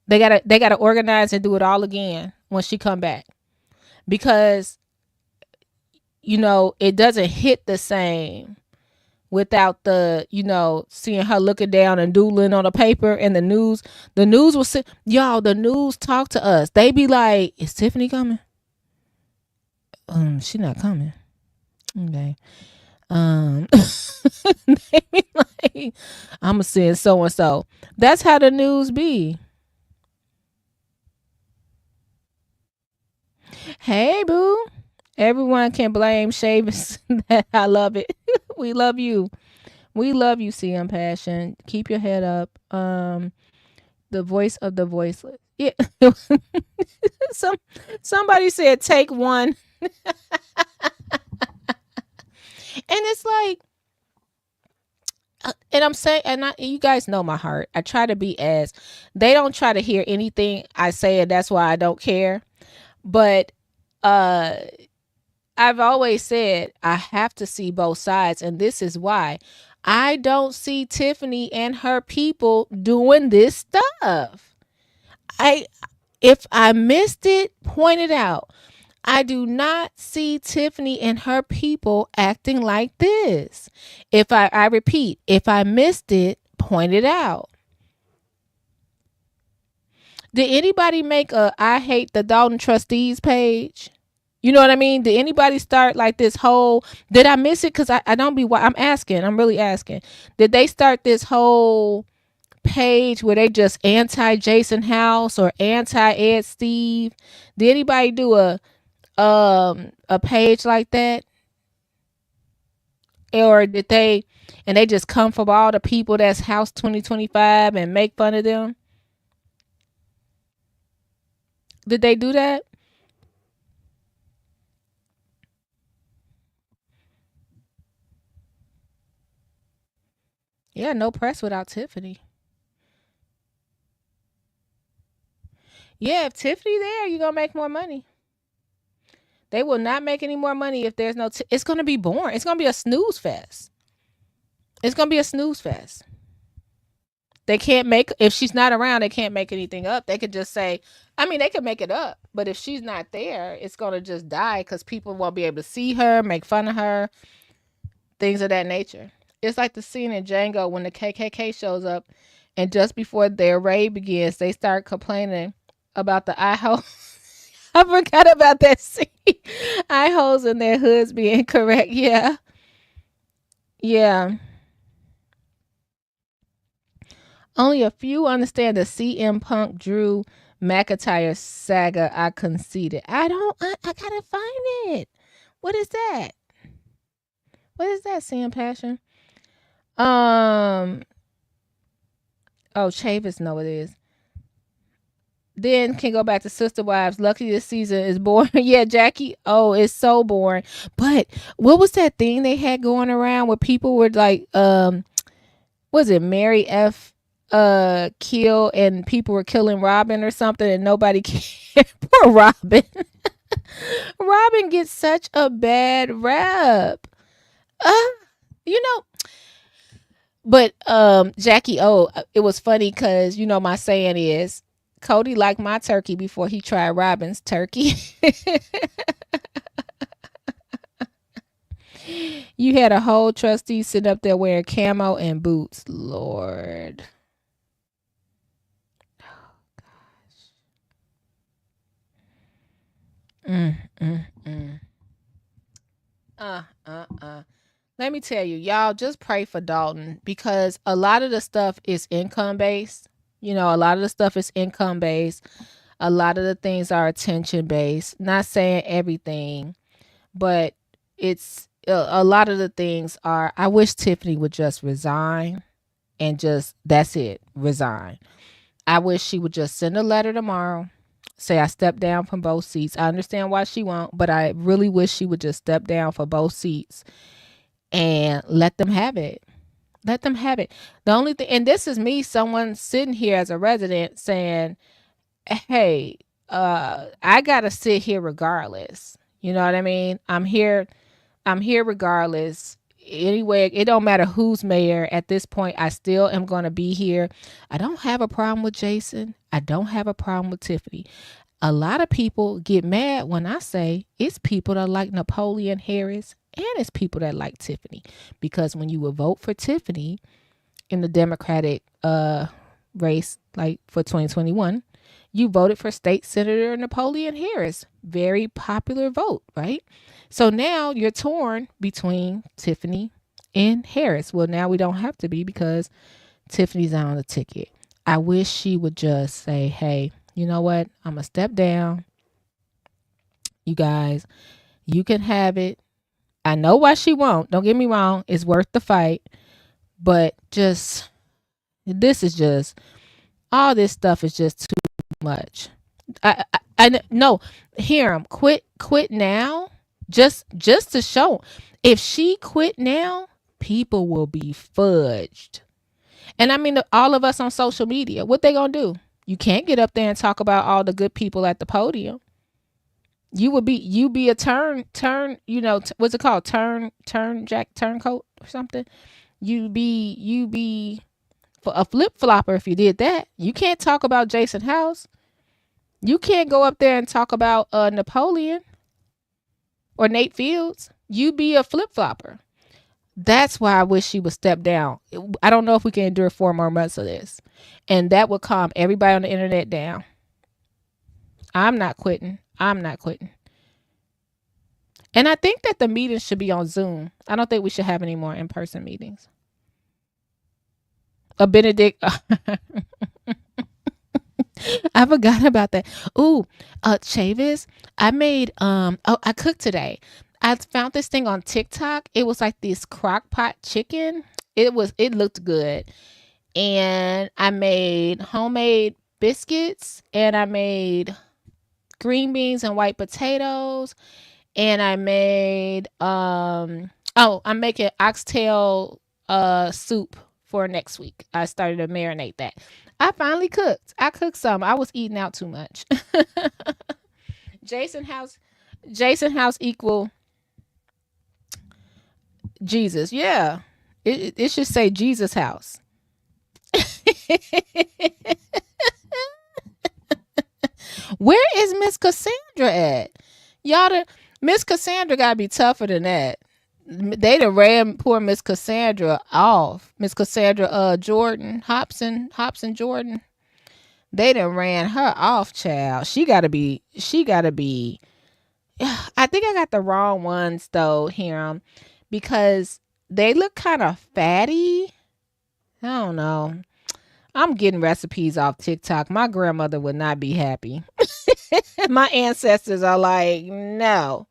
They gotta organize and do it all again when she come back, because it doesn't hit the same without the seeing her looking down and doodling on a paper. And the news will say, y'all, the news talk to us. They be like, is Tiffany coming? She not coming. Okay. They be like, I'ma send so and so. That's how the news be. Hey, boo. Everyone can blame Shavis. I love it. We love you. We love you, CM Passion. Keep your head up. The voice of the voiceless. Yeah. Somebody said take one. And it's like, and I'm saying, you guys know my heart. I try to be they don't try to hear anything I say, and that's why I don't care. But I've always said I have to see both sides, and this is why. I don't see Tiffany and her people doing this stuff. If I missed it, point it out. I do not see Tiffany and her people acting like this. I repeat, if I missed it, point it out. Did anybody make a I hate the Dolton trustees page? You know what I mean? Did anybody start like this whole, did I miss it? Cause I don't be, I'm asking, I'm really asking. Did they start this whole page where they just anti Jason House or anti Ed Steve? Did anybody do a page like that? Or did they just come from all the people that's House 2025 and make fun of them? Did they do that? Yeah, no press without Tiffany. Yeah, if Tiffany there, you're going to make more money. They will not make any more money if there's no... it's going to be boring. It's going to be a snooze fest. It's going to be a snooze fest. They can't make... if she's not around, they can't make anything up. They could just say... they could make it up. But if she's not there, it's going to just die because people won't be able to see her, make fun of her, things of that nature. It's like the scene in Django when the KKK shows up, and just before their raid begins, they start complaining about the IHO I forgot about that scene. Eye holes in their hoods being correct. Yeah. Yeah. Only a few understand the CM Punk Drew McIntyre saga. I conceded. I gotta find it. What is that? What is that, CM Passion? Oh, Chavis know it is. Then can go back to Sister Wives. Lucky this season is boring. Yeah, Jackie. Oh, it's so boring. But what was that thing they had going around where people were like, was it Mary F. Kill and people were killing Robin or something and nobody cared? Poor Robin. Robin gets such a bad rap. You know. But Jackie O, it was funny because you know my saying is Cody liked my turkey before he tried Robin's turkey. You had a whole trustee sitting up there wearing camo and boots. Lord. Let me tell you, y'all just pray for Dolton because a lot of the stuff is income based. You know, a lot of the stuff is income based. A lot of the things are attention based. Not saying everything, but it's a lot of the things are. I wish Tiffany would just resign and just that's it, resign. I wish she would just send a letter tomorrow. Say I stepped down from both seats. I understand why she won't, but I really wish she would just step down for both seats and let them have it. Let them have it. The only thing, and this is me, someone sitting here as a resident saying, hey, I gotta sit here regardless. You know what I mean? I'm here regardless. Anyway, it don't matter who's mayor at this point. I still am going to be here. I don't have a problem with Jason. I don't have a problem with Tiffany. A lot of people get mad when I say it's people that like Napoleon Harris and it's people that like Tiffany. Because when you would vote for Tiffany in the Democratic race, like for 2021, you voted for State Senator Napoleon Harris. Very popular vote, right? So now you're torn between Tiffany and Harris. Well, now we don't have to be because Tiffany's on the ticket. I wish she would just say, hey, you know what? I'm going to step down. You guys, you can have it. I know why she won't. Don't get me wrong. It's worth the fight. But just, this is just, all this stuff is just too much. I no, hear him. Quit now. Just to show. If she quit now, people will be fudged. And I mean, all of us on social media, what they gonna do? You can't get up there and talk about all the good people at the podium. You be a turn, you know, what's it called? Turncoat or something. You be for a flip flopper if you did that. You can't talk about Jason House. You can't go up there and talk about Napoleon or Nate Fields. You be a flip flopper. That's why I wish she would step down. I don't know if we can endure 4 more months of this. And that would calm everybody on the internet down. I'm not quitting. And I think that the meetings should be on Zoom. I don't think we should have any more in-person meetings. A Benedict. I forgot about that. Ooh, Chavis, I made, I cooked today. I found this thing on TikTok. It was like this crock pot chicken. It looked good. And I made homemade biscuits and I made green beans and white potatoes. And I made, I'm making oxtail, soup for next week. I started to marinate that. I finally cooked. I cooked some. I was eating out too much. Jason House equal Jesus. Yeah. It should say Jesus House. Where is Miss Cassandra at? Y'all, Miss Cassandra gotta be tougher than that. They done ran poor Miss Cassandra off. Miss Cassandra Jordan, Hobson Jordan. They done ran her off, child. She gotta be. I think I got the wrong ones though, Hiram, because they look kind of fatty. I don't know. I'm getting recipes off TikTok. My grandmother would not be happy. My ancestors are like, no.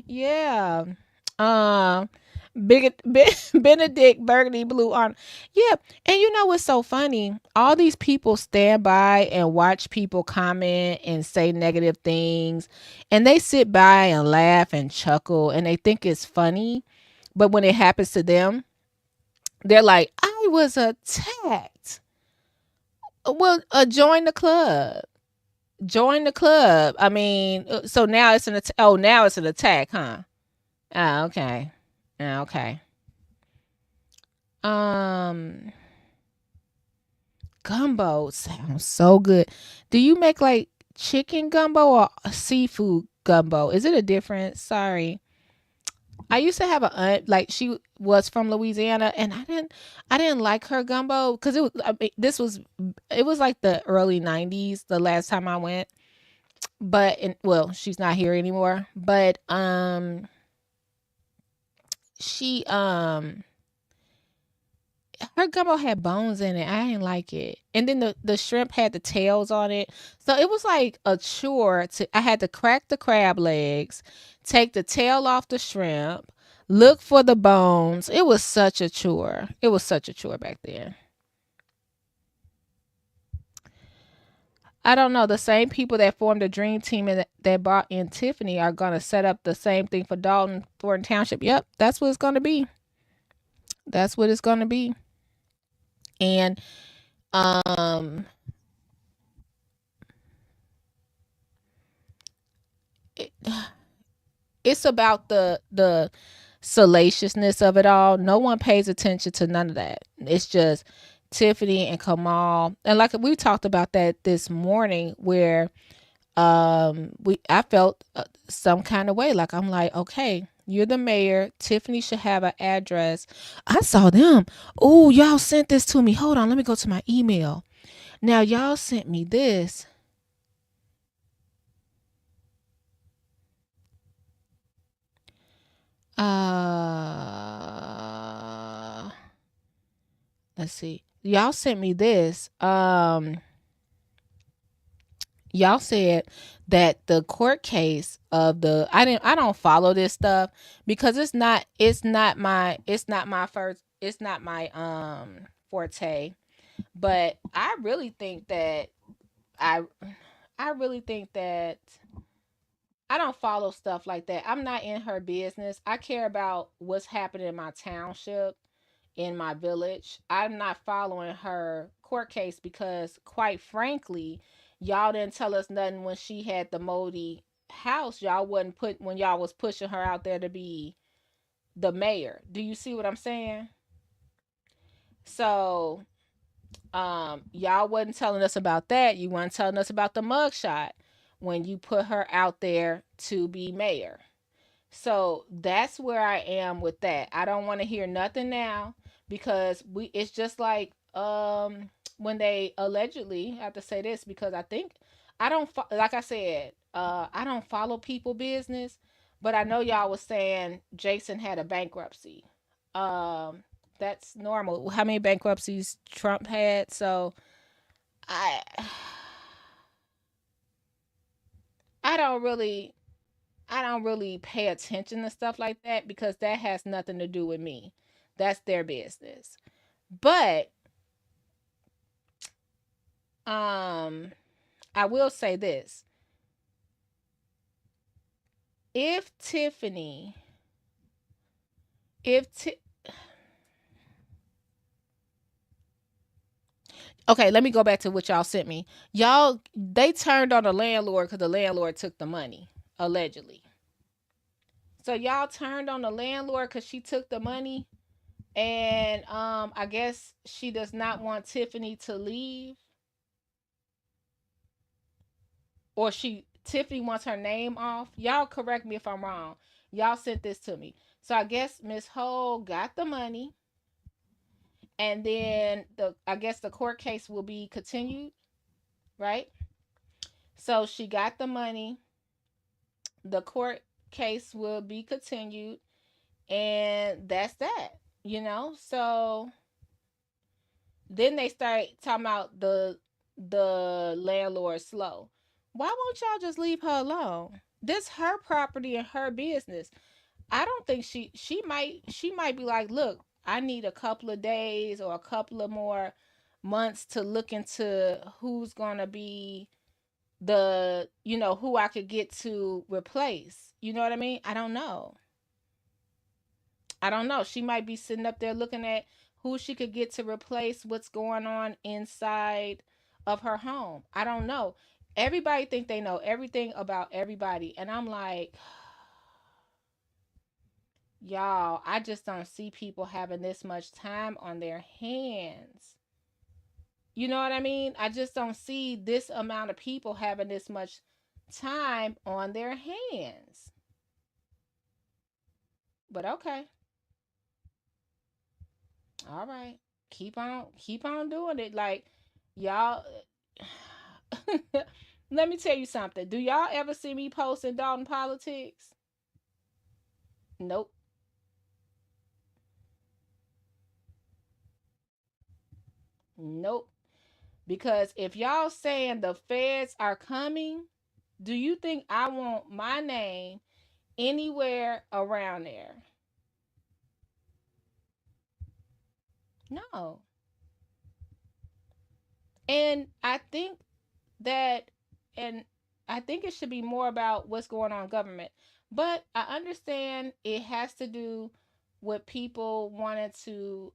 Yeah. Um, Benedict Burgundy Blue on. Yeah. And you know what's so funny? All these people stand by and watch people comment and say negative things. And they sit by and laugh and chuckle and they think it's funny. But when it happens to them, they're like, I was attacked. Well, join the club. Join the club. I mean, so now it's an now it's an attack, huh? Oh, okay. Okay. Gumbo sounds so good. Do you make like chicken gumbo or seafood gumbo? Is it a difference? Sorry. I used to have a aunt, like she was from Louisiana, and I didn't like her gumbo because it was it was like the early 90s the last time I went. But well, she's not here anymore. But she her gumbo had bones in it. I didn't like it. And then the shrimp had the tails on it. So it was like a chore I had to crack the crab legs, take the tail off the shrimp, look for the bones. It was such a chore. It was such a chore back then. I don't know. The same people that formed the dream team and that brought in Tiffany are going to set up the same thing for Dolton, Thornton Township. Yep, that's what it's going to be. That's what it's going to be. And it's about the salaciousness of it all. No one pays attention to none of that. It's just Tiffany and Kamal. And like we talked about that this morning where I felt some kind of way. Like I'm like, okay, you're the mayor. Tiffany should have an address. I saw them. Oh, y'all sent this to me. Hold on, let me go to my email. Now y'all sent me this. Let's see. Y'all sent me this. Y'all said that the court case of I don't follow this stuff because it's not my forte. But I really think that I really think that I don't follow stuff like that. I'm not in her business. I care about what's happening in my township, in my village. I'm not following her court case because, quite frankly, y'all didn't tell us nothing when she had the moldy house. Y'all wasn't when y'all was pushing her out there to be the mayor. Do you see what I'm saying? So, y'all wasn't telling us about that. You weren't telling us about the mugshot when you put her out there to be mayor. So that's where I am with that. I don't want to hear nothing now because it's just like when they allegedly, I have to say this because I think I don't like I said, I don't follow people business, but I know y'all was saying Jason had a bankruptcy. That's normal. How many bankruptcies Trump had? So I I don't really pay attention to stuff like that because that has nothing to do with me. That's their business. But I will say this. If Tiffany Okay, let me go back to what y'all sent me. They turned on the landlord because the landlord took the money, allegedly. So y'all turned on the landlord because she took the money, and I guess she does not want Tiffany to leave, or Tiffany wants her name off. Y'all correct me if I'm wrong. Y'all sent this to me, so I guess Miss Ho got the money, And then I guess the court case will be continued, right? So she got the money. The court case will be continued, and that's that, So then they start talking about the landlord slow. Why won't y'all just leave her alone? This her property and her business. I don't think she might be like, look, I need a couple of days or a couple of more months to look into who's gonna be who I could get to replace. You know what I mean? I don't know. She might be sitting up there looking at who she could get to replace what's going on inside of her home. I don't know. Everybody think they know everything about everybody. And I'm like, y'all, I just don't see people having this much time on their hands. You know what I mean? I just don't see this amount of people having this much time on their hands. But okay. All right. Keep on doing it. Like, y'all, let me tell you something. Do y'all ever see me post in Dolton politics? Nope. Nope. Because if y'all saying the feds are coming, do you think I want my name anywhere around there? No. And I think it should be more about what's going on in government. But I understand it has to do with people wanting to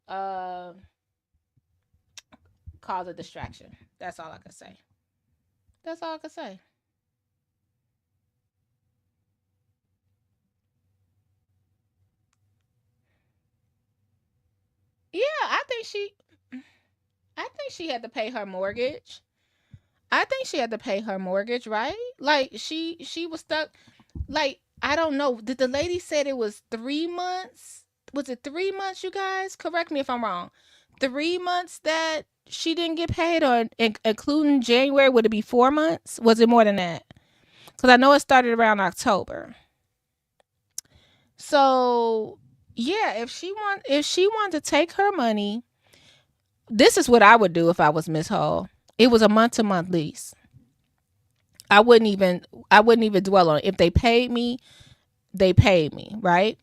cause a distraction. That's all I can say. That's all I can say. Yeah, I think she had to pay her mortgage. Right? Like she was stuck. Like, I don't know. Did the lady said it was 3 months? Was it 3 months, you guys? Correct me if I'm wrong. 3 months that she didn't get paid, or including January, would it be 4 months? Was it more than that? Because I know it started around October. So yeah, if she wanted to take her money, this is what I would do if I was Miss Hall. It was a month-to-month lease. I wouldn't even dwell on it. If they paid me, they paid me, right?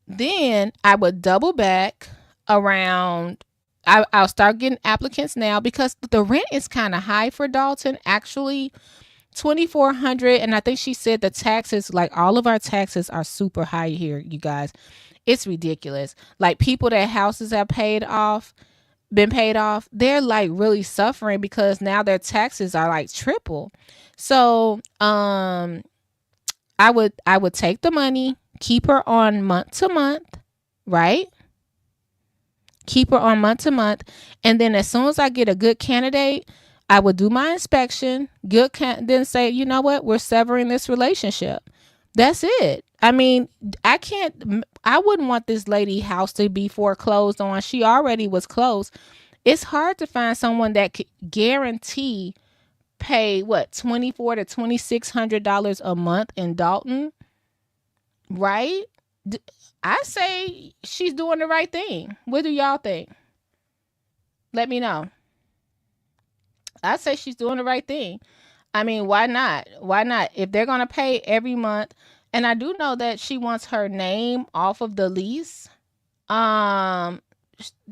Then I would double back around. I'll start getting applicants now, because the rent is kind of high for Dolton. Actually, $2,400, and I think she said the taxes, like all of our taxes, are super high here, you guys. It's ridiculous. Like, people that houses have been paid off, they're like really suffering because now their taxes are like triple. So I would take the money, keep her on month to month, right? Keep her on month to month, and then as soon as I get a good candidate, I would do my inspection. Then say, you know what, we're severing this relationship. That's it. I mean, I wouldn't want this lady house to be foreclosed on. She already was closed. It's hard to find someone that could guarantee pay $2,400 to $2,600 a month in Dolton, right? I say she's doing the right thing. What do y'all think? Let me know. I say she's doing the right thing. I mean, why not? Why not? If they're going to pay every month, and I do know that she wants her name off of the lease.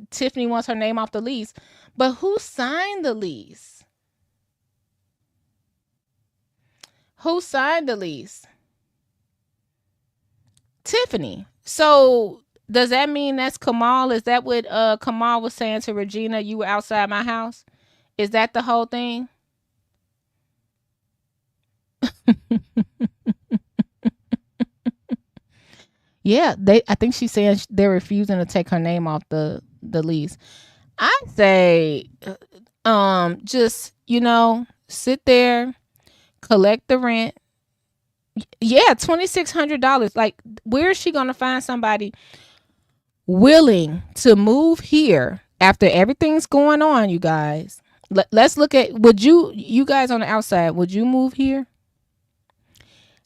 Tiffany wants her name off the lease. But who signed the lease? Who signed the lease? Tiffany. So does that mean that's Kamal? Is that what Kamal was saying to Regina? You were outside my house? Is that the whole thing? Yeah, I think she's saying they're refusing to take her name off the lease. I say just, sit there, collect the rent. Yeah, $2,600. Like, where is she gonna find somebody? willing to move here after everything's going on, you guys. Let's look at, you guys on the outside, would you move here?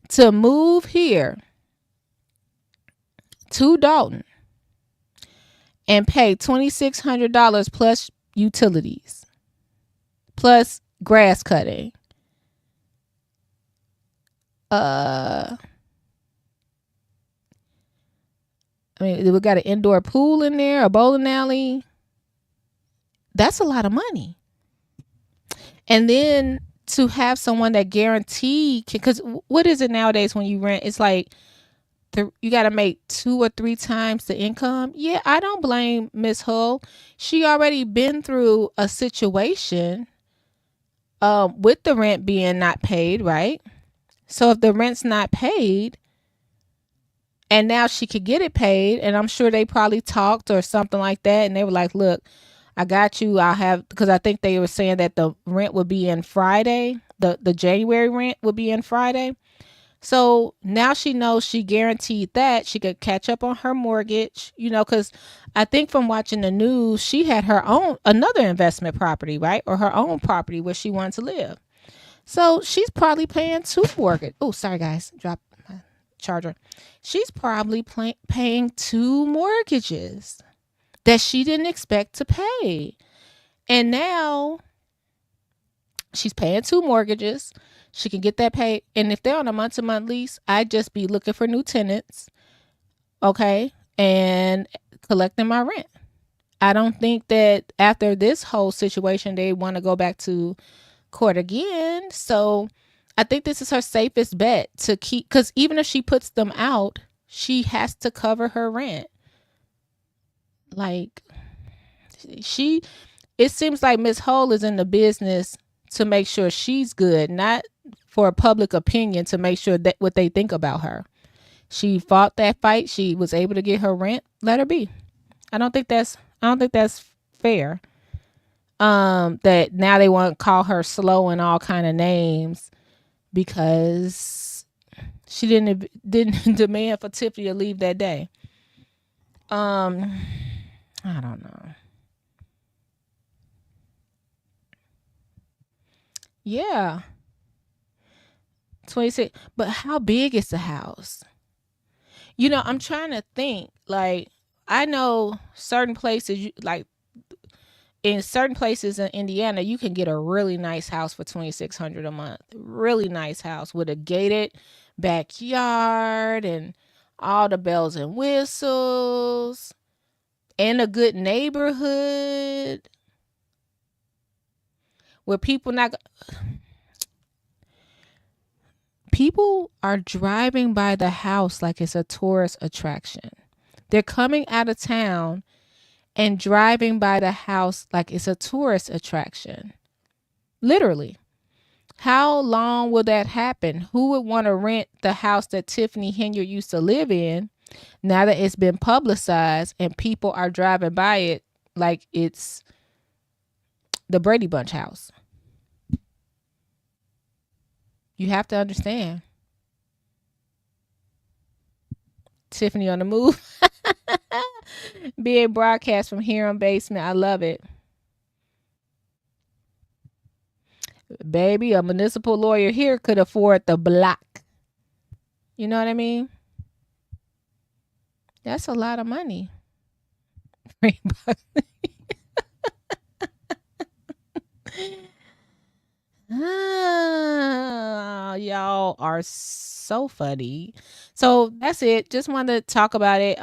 To move here to Dolton and pay $2,600 plus utilities, plus grass cutting. I mean, we got an indoor pool in there, a bowling alley. That's a lot of money. And then to have someone that guaranteed, because what is it nowadays when you rent? It's like you got to make 2 or 3 times the income. Yeah, I don't blame Miss Hull. She already been through a situation with the rent being not paid, right? So if the rent's not paid, and now she could get it paid, and I'm sure they probably talked or something like that, and they were like, look, I got you. I'll have, because I think they were saying that the rent would be in Friday. The January rent would be in Friday. So now she knows she guaranteed that she could catch up on her mortgage, because I think from watching the news, she had another investment property, right? Or her own property where she wanted to live. So she's probably paying 2 mortgage. Oh, sorry guys, drop my charger. She's probably paying 2 mortgages that she didn't expect to pay. And now she's paying 2 mortgages. She can get that paid. And if they're on a month-to-month lease, I'd just be looking for new tenants, okay, and collecting my rent. I don't think that after this whole situation, they want to go back to court again. So I think this is her safest bet to keep, because even if she puts them out, she has to cover her rent. Like, it seems like Miss Hull is in the business to make sure she's good, not for public opinion, to make sure that what they think about her. She fought that fight. She was able to get her rent. Let her be. I don't think that's fair. That now they want to call her slow and all kind of names because she didn't demand for Tiffany to leave that day. I don't know. Yeah. 26. But how big is the house? I'm trying to think. Like, I know certain places, like in certain places in Indiana, you can get a really nice house for $2,600 a month. Really nice house with a gated backyard and all the bells and whistles and a good neighborhood where people are driving by the house like it's a tourist attraction. They're coming out of town and driving by the house like it's a tourist attraction. Literally. How long will that happen? Who would want to rent the house that Tiffany Henyard used to live in now that it's been publicized and people are driving by it like it's the Brady Bunch house? You have to understand. Tiffany on the move. Being broadcast from here on Basement. I love it. Baby, a municipal lawyer here could afford the block. You know what I mean? That's a lot of money. Y'all are so funny. So that's it. Just wanted to talk about it.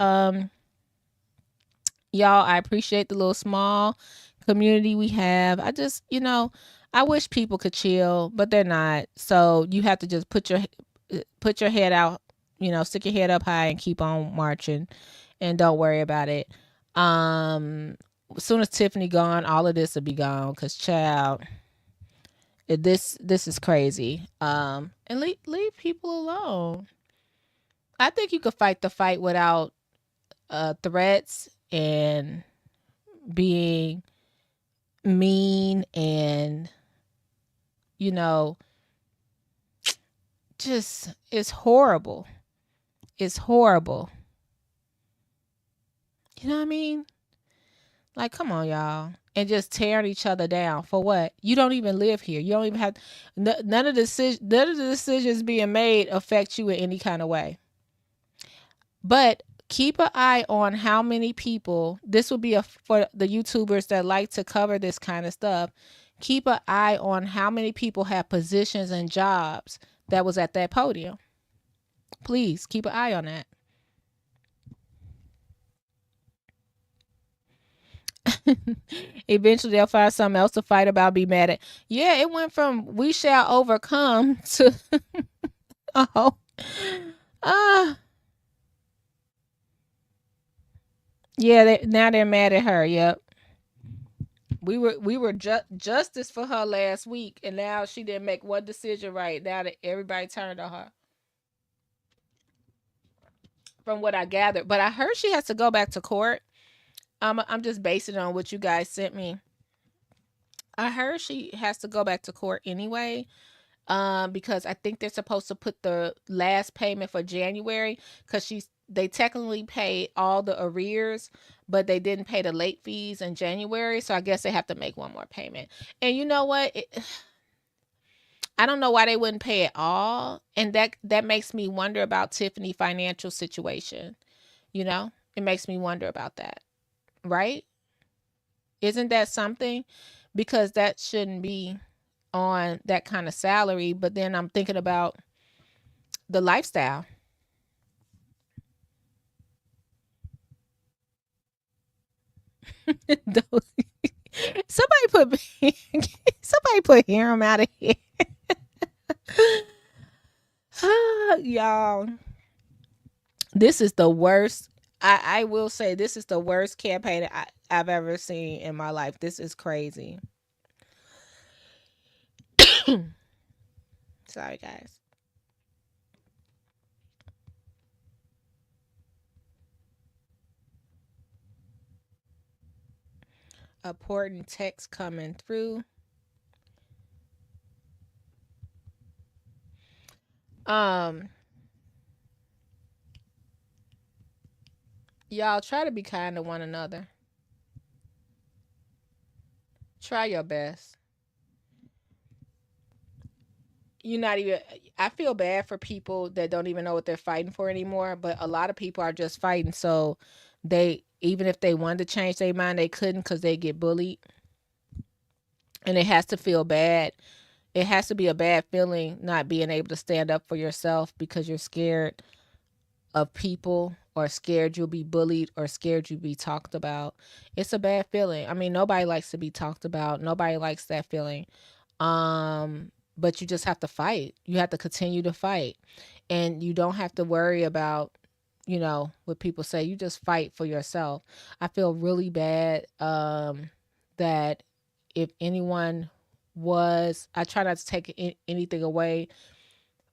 Y'all, I appreciate the little small community we have. I just, I wish people could chill, but they're not. So you have to just put your head out, stick your head up high and keep on marching and don't worry about it. As soon as Tiffany gone, all of this will be gone because, child, this is crazy. And leave people alone. I think you could fight the fight without threats and being mean and just, it's horrible. You know what I mean? Like, come on, y'all. And just tearing each other down for what? You don't even live here. You don't even have none of the decisions being made affect you in any kind of way. But keep an eye on how many people. This will be for the YouTubers that like to cover this kind of stuff. Keep an eye on how many people have positions and jobs that was at that podium. Please keep an eye on that. Eventually they'll find something else to fight about, be mad at. Yeah, it went from we shall overcome to yeah, now they're mad at her. Yep. We were justice for her last week, and now she didn't make one decision right. Now that everybody turned on her. From what I gathered, but I heard she has to go back to court. I'm just basing it on what you guys sent me. I heard she has to go back to court anyway, because I think they're supposed to put the last payment for January, because they technically paid all the arrears, but they didn't pay the late fees in January, so I guess they have to make one more payment. And you know what? I don't know why they wouldn't pay it all, and that makes me wonder about Tiffany's financial situation. You know, it makes me wonder about that. Right? Isn't that something? Because that shouldn't be on that kind of salary. But then I'm thinking about the lifestyle. Somebody put Hiram out of here. Y'all, this is the worst. I will say this is the worst campaign I've ever seen in my life. This is crazy. Sorry, guys. Important text coming through. Y'all try to be kind to one another. Try your best. I feel bad for people that don't even know what they're fighting for anymore, but a lot of people are just fighting so even if they wanted to change their mind, they couldn't because they get bullied. And it has to feel bad. It has to be a bad feeling not being able to stand up for yourself because you're scared of people, or scared you'll be bullied, or scared you'll be talked about. It's a bad feeling. I mean, nobody likes to be talked about. Nobody likes that feeling. But you just have to fight. You have to continue to fight. And you don't have to worry about, what people say. You just fight for yourself. I feel really bad that if anyone I try not to take anything away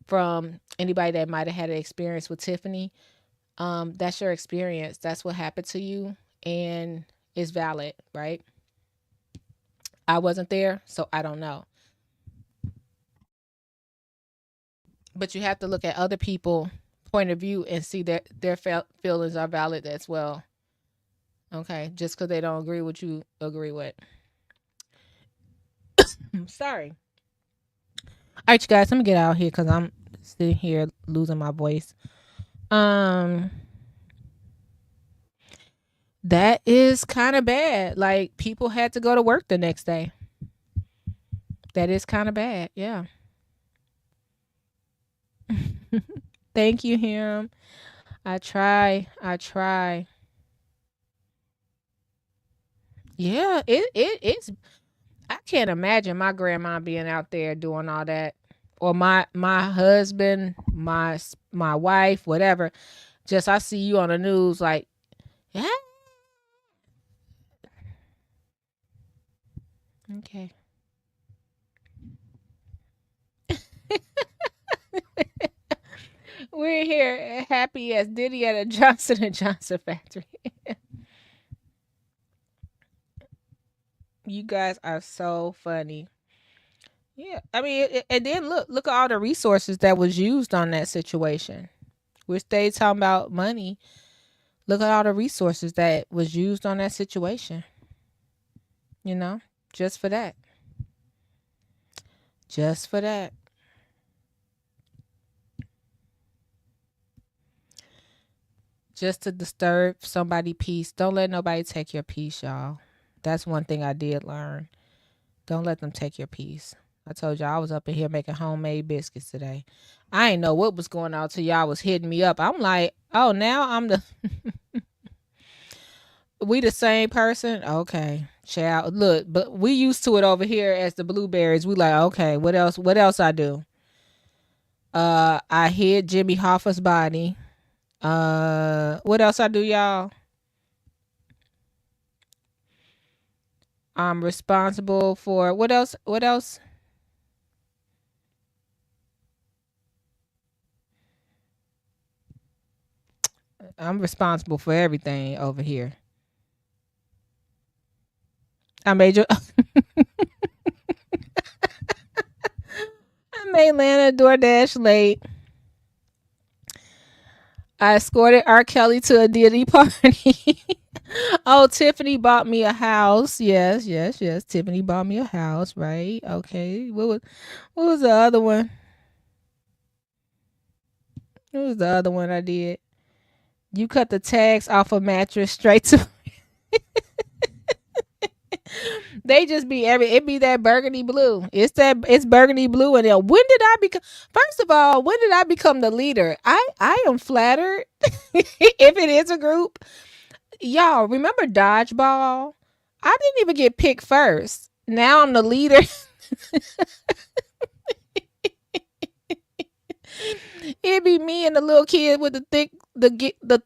from anybody that might have had an experience with Tiffany. That's your experience. That's what happened to you, and it's valid, right? I wasn't there, so I don't know. But you have to look at other people's point of view and see that their feelings are valid as well. Okay, just because they don't agree with you, agree with. Sorry. All right, you guys, let me get out here because I'm sitting here losing my voice. That is kind of bad. Like, people had to go to work the next day. That is kind of bad. Yeah. Thank you, Hiram. I try. Yeah, it's. I can't imagine my grandma being out there doing all that, or my husband, my wife, whatever. Just I see you on the news, like, yeah. Okay. We're here happy as Diddy at a Johnson & Johnson factory. You guys are so funny. Yeah. I mean, and then look at all the resources that was used on that situation. We're still talking about money. Look at all the resources that was used on that situation. You know, just for that. Just for that. Just to disturb somebody's peace. Don't let nobody take your peace, y'all. That's one thing I did learn. Don't let them take your peace. I told y'all I was up in here making homemade biscuits today. I ain't know what was going on till y'all was hitting me up. I'm like, oh, now I'm the... We the same person? Okay. Child, look, but we used to it over here as the blueberries. We like, okay, what else? What else I do? I hid Jimmy Hoffa's body. What else I do, y'all? I'm responsible for what else? What else? I'm responsible for everything over here. I made you. I made Lana DoorDash late. I escorted R. Kelly to a Diddy party. Oh, Tiffany bought me a house. Yes. Tiffany bought me a house, right? Okay. What was the other one? What was the other one I did? You cut the tags off a mattress straight to... They just be it be that burgundy blue. It's burgundy blue. And then when did I become, first of all, when did I become the leader? I am flattered. If it is a group. Y'all remember dodgeball? I didn't even get picked first. Now I'm the leader. It'd be me and the little kid with the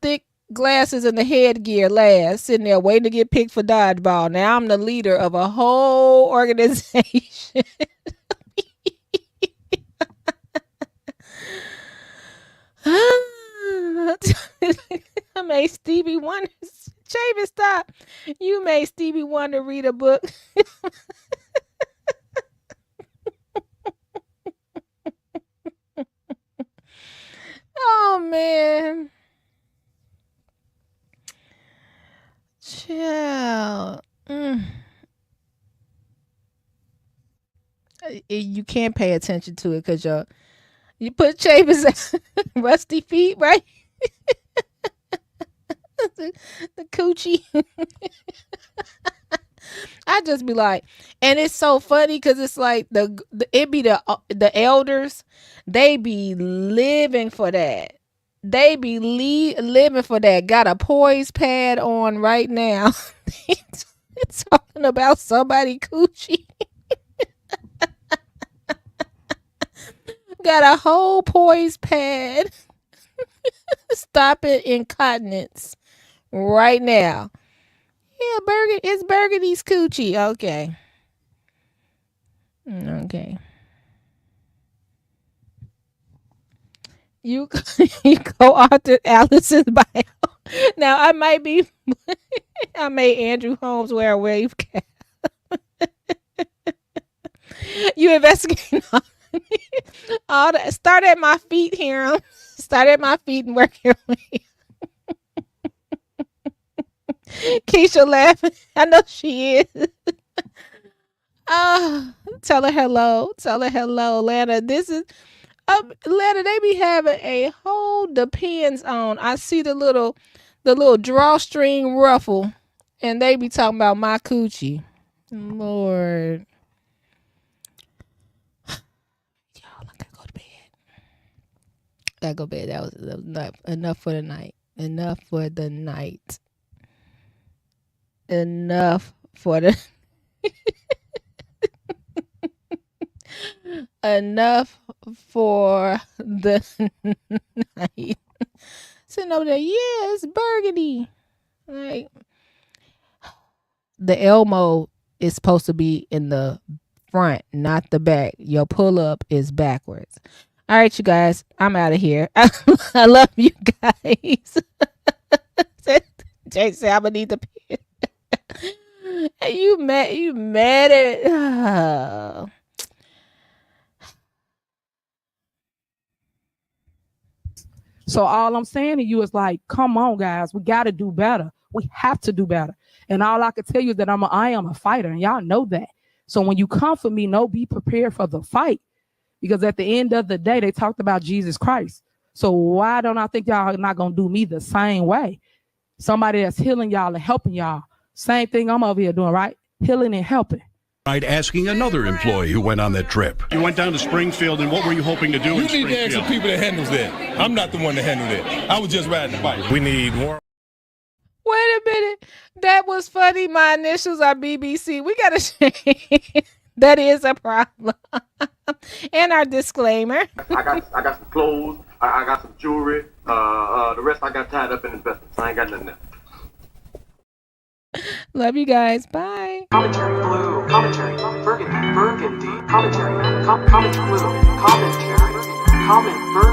thick glasses and the headgear last, sitting there waiting to get picked for dodgeball. Now I'm the leader of a whole organization. I made Stevie Wonder. Chavis, stop. You made Stevie Wonder read a book. Oh, man. Chill. You can't pay attention to it because you put Chavis rusty feet, right? the coochie. I just be like, and it's so funny because it's like it be the elders, they be living for that. They be living for that. Got a poise pad on right now. It's talking about somebody coochie. Got a whole poise pad. Stop it incontinence right now. Yeah, it's Burgundy's coochie. Okay. You co-authored Allison's bio. Now I made Andrew Holmes wear a wave cap. You investigating all that. Start at my feet here. Start at my feet and work your way. Keisha laughing. I know she is. Tell her hello. Tell her hello, Lana. This is Lana. They be having a whole depends on. I see the little drawstring ruffle, and they be talking about my coochie. Lord, y'all, I gotta go to bed. I gotta go to bed. That was enough for the night. Enough for the night. Enough for the enough for the night. Sitting over there, yeah, it's burgundy. Like the Elmo is supposed to be in the front, not the back. Your pull up is backwards. All right, you guys, I'm out of here. I love you guys. Jay said I'm gonna need the pen. You mad at So all I'm saying to you is like, come on, guys, we got to do better. We have to do better. And all I can tell you is that I am a fighter, and y'all know that. So when you come for me, be prepared for the fight, because at the end of the day, they talked about Jesus Christ. So why don't I think y'all are not going to do me the same way? Somebody that's healing y'all and helping y'all. Same thing I'm over here doing, right? Healing and helping. Asking another employee who went on that trip. You went down to Springfield, and what were you hoping to do in Springfield? You need to ask the people that handles that. I'm not the one that handled it. I was just riding the bike. We need more. Wait a minute. That was funny. My initials are BBC. We got to change. That is a problem. And our disclaimer. I got some clothes. I got some jewelry. The rest I got tied up in investments. I ain't got nothing else. Love you guys. Bye. Commentary blue. Commentary burgundy. Burgundy. Commentary. Comment blue. Commentary. Comment burgundy.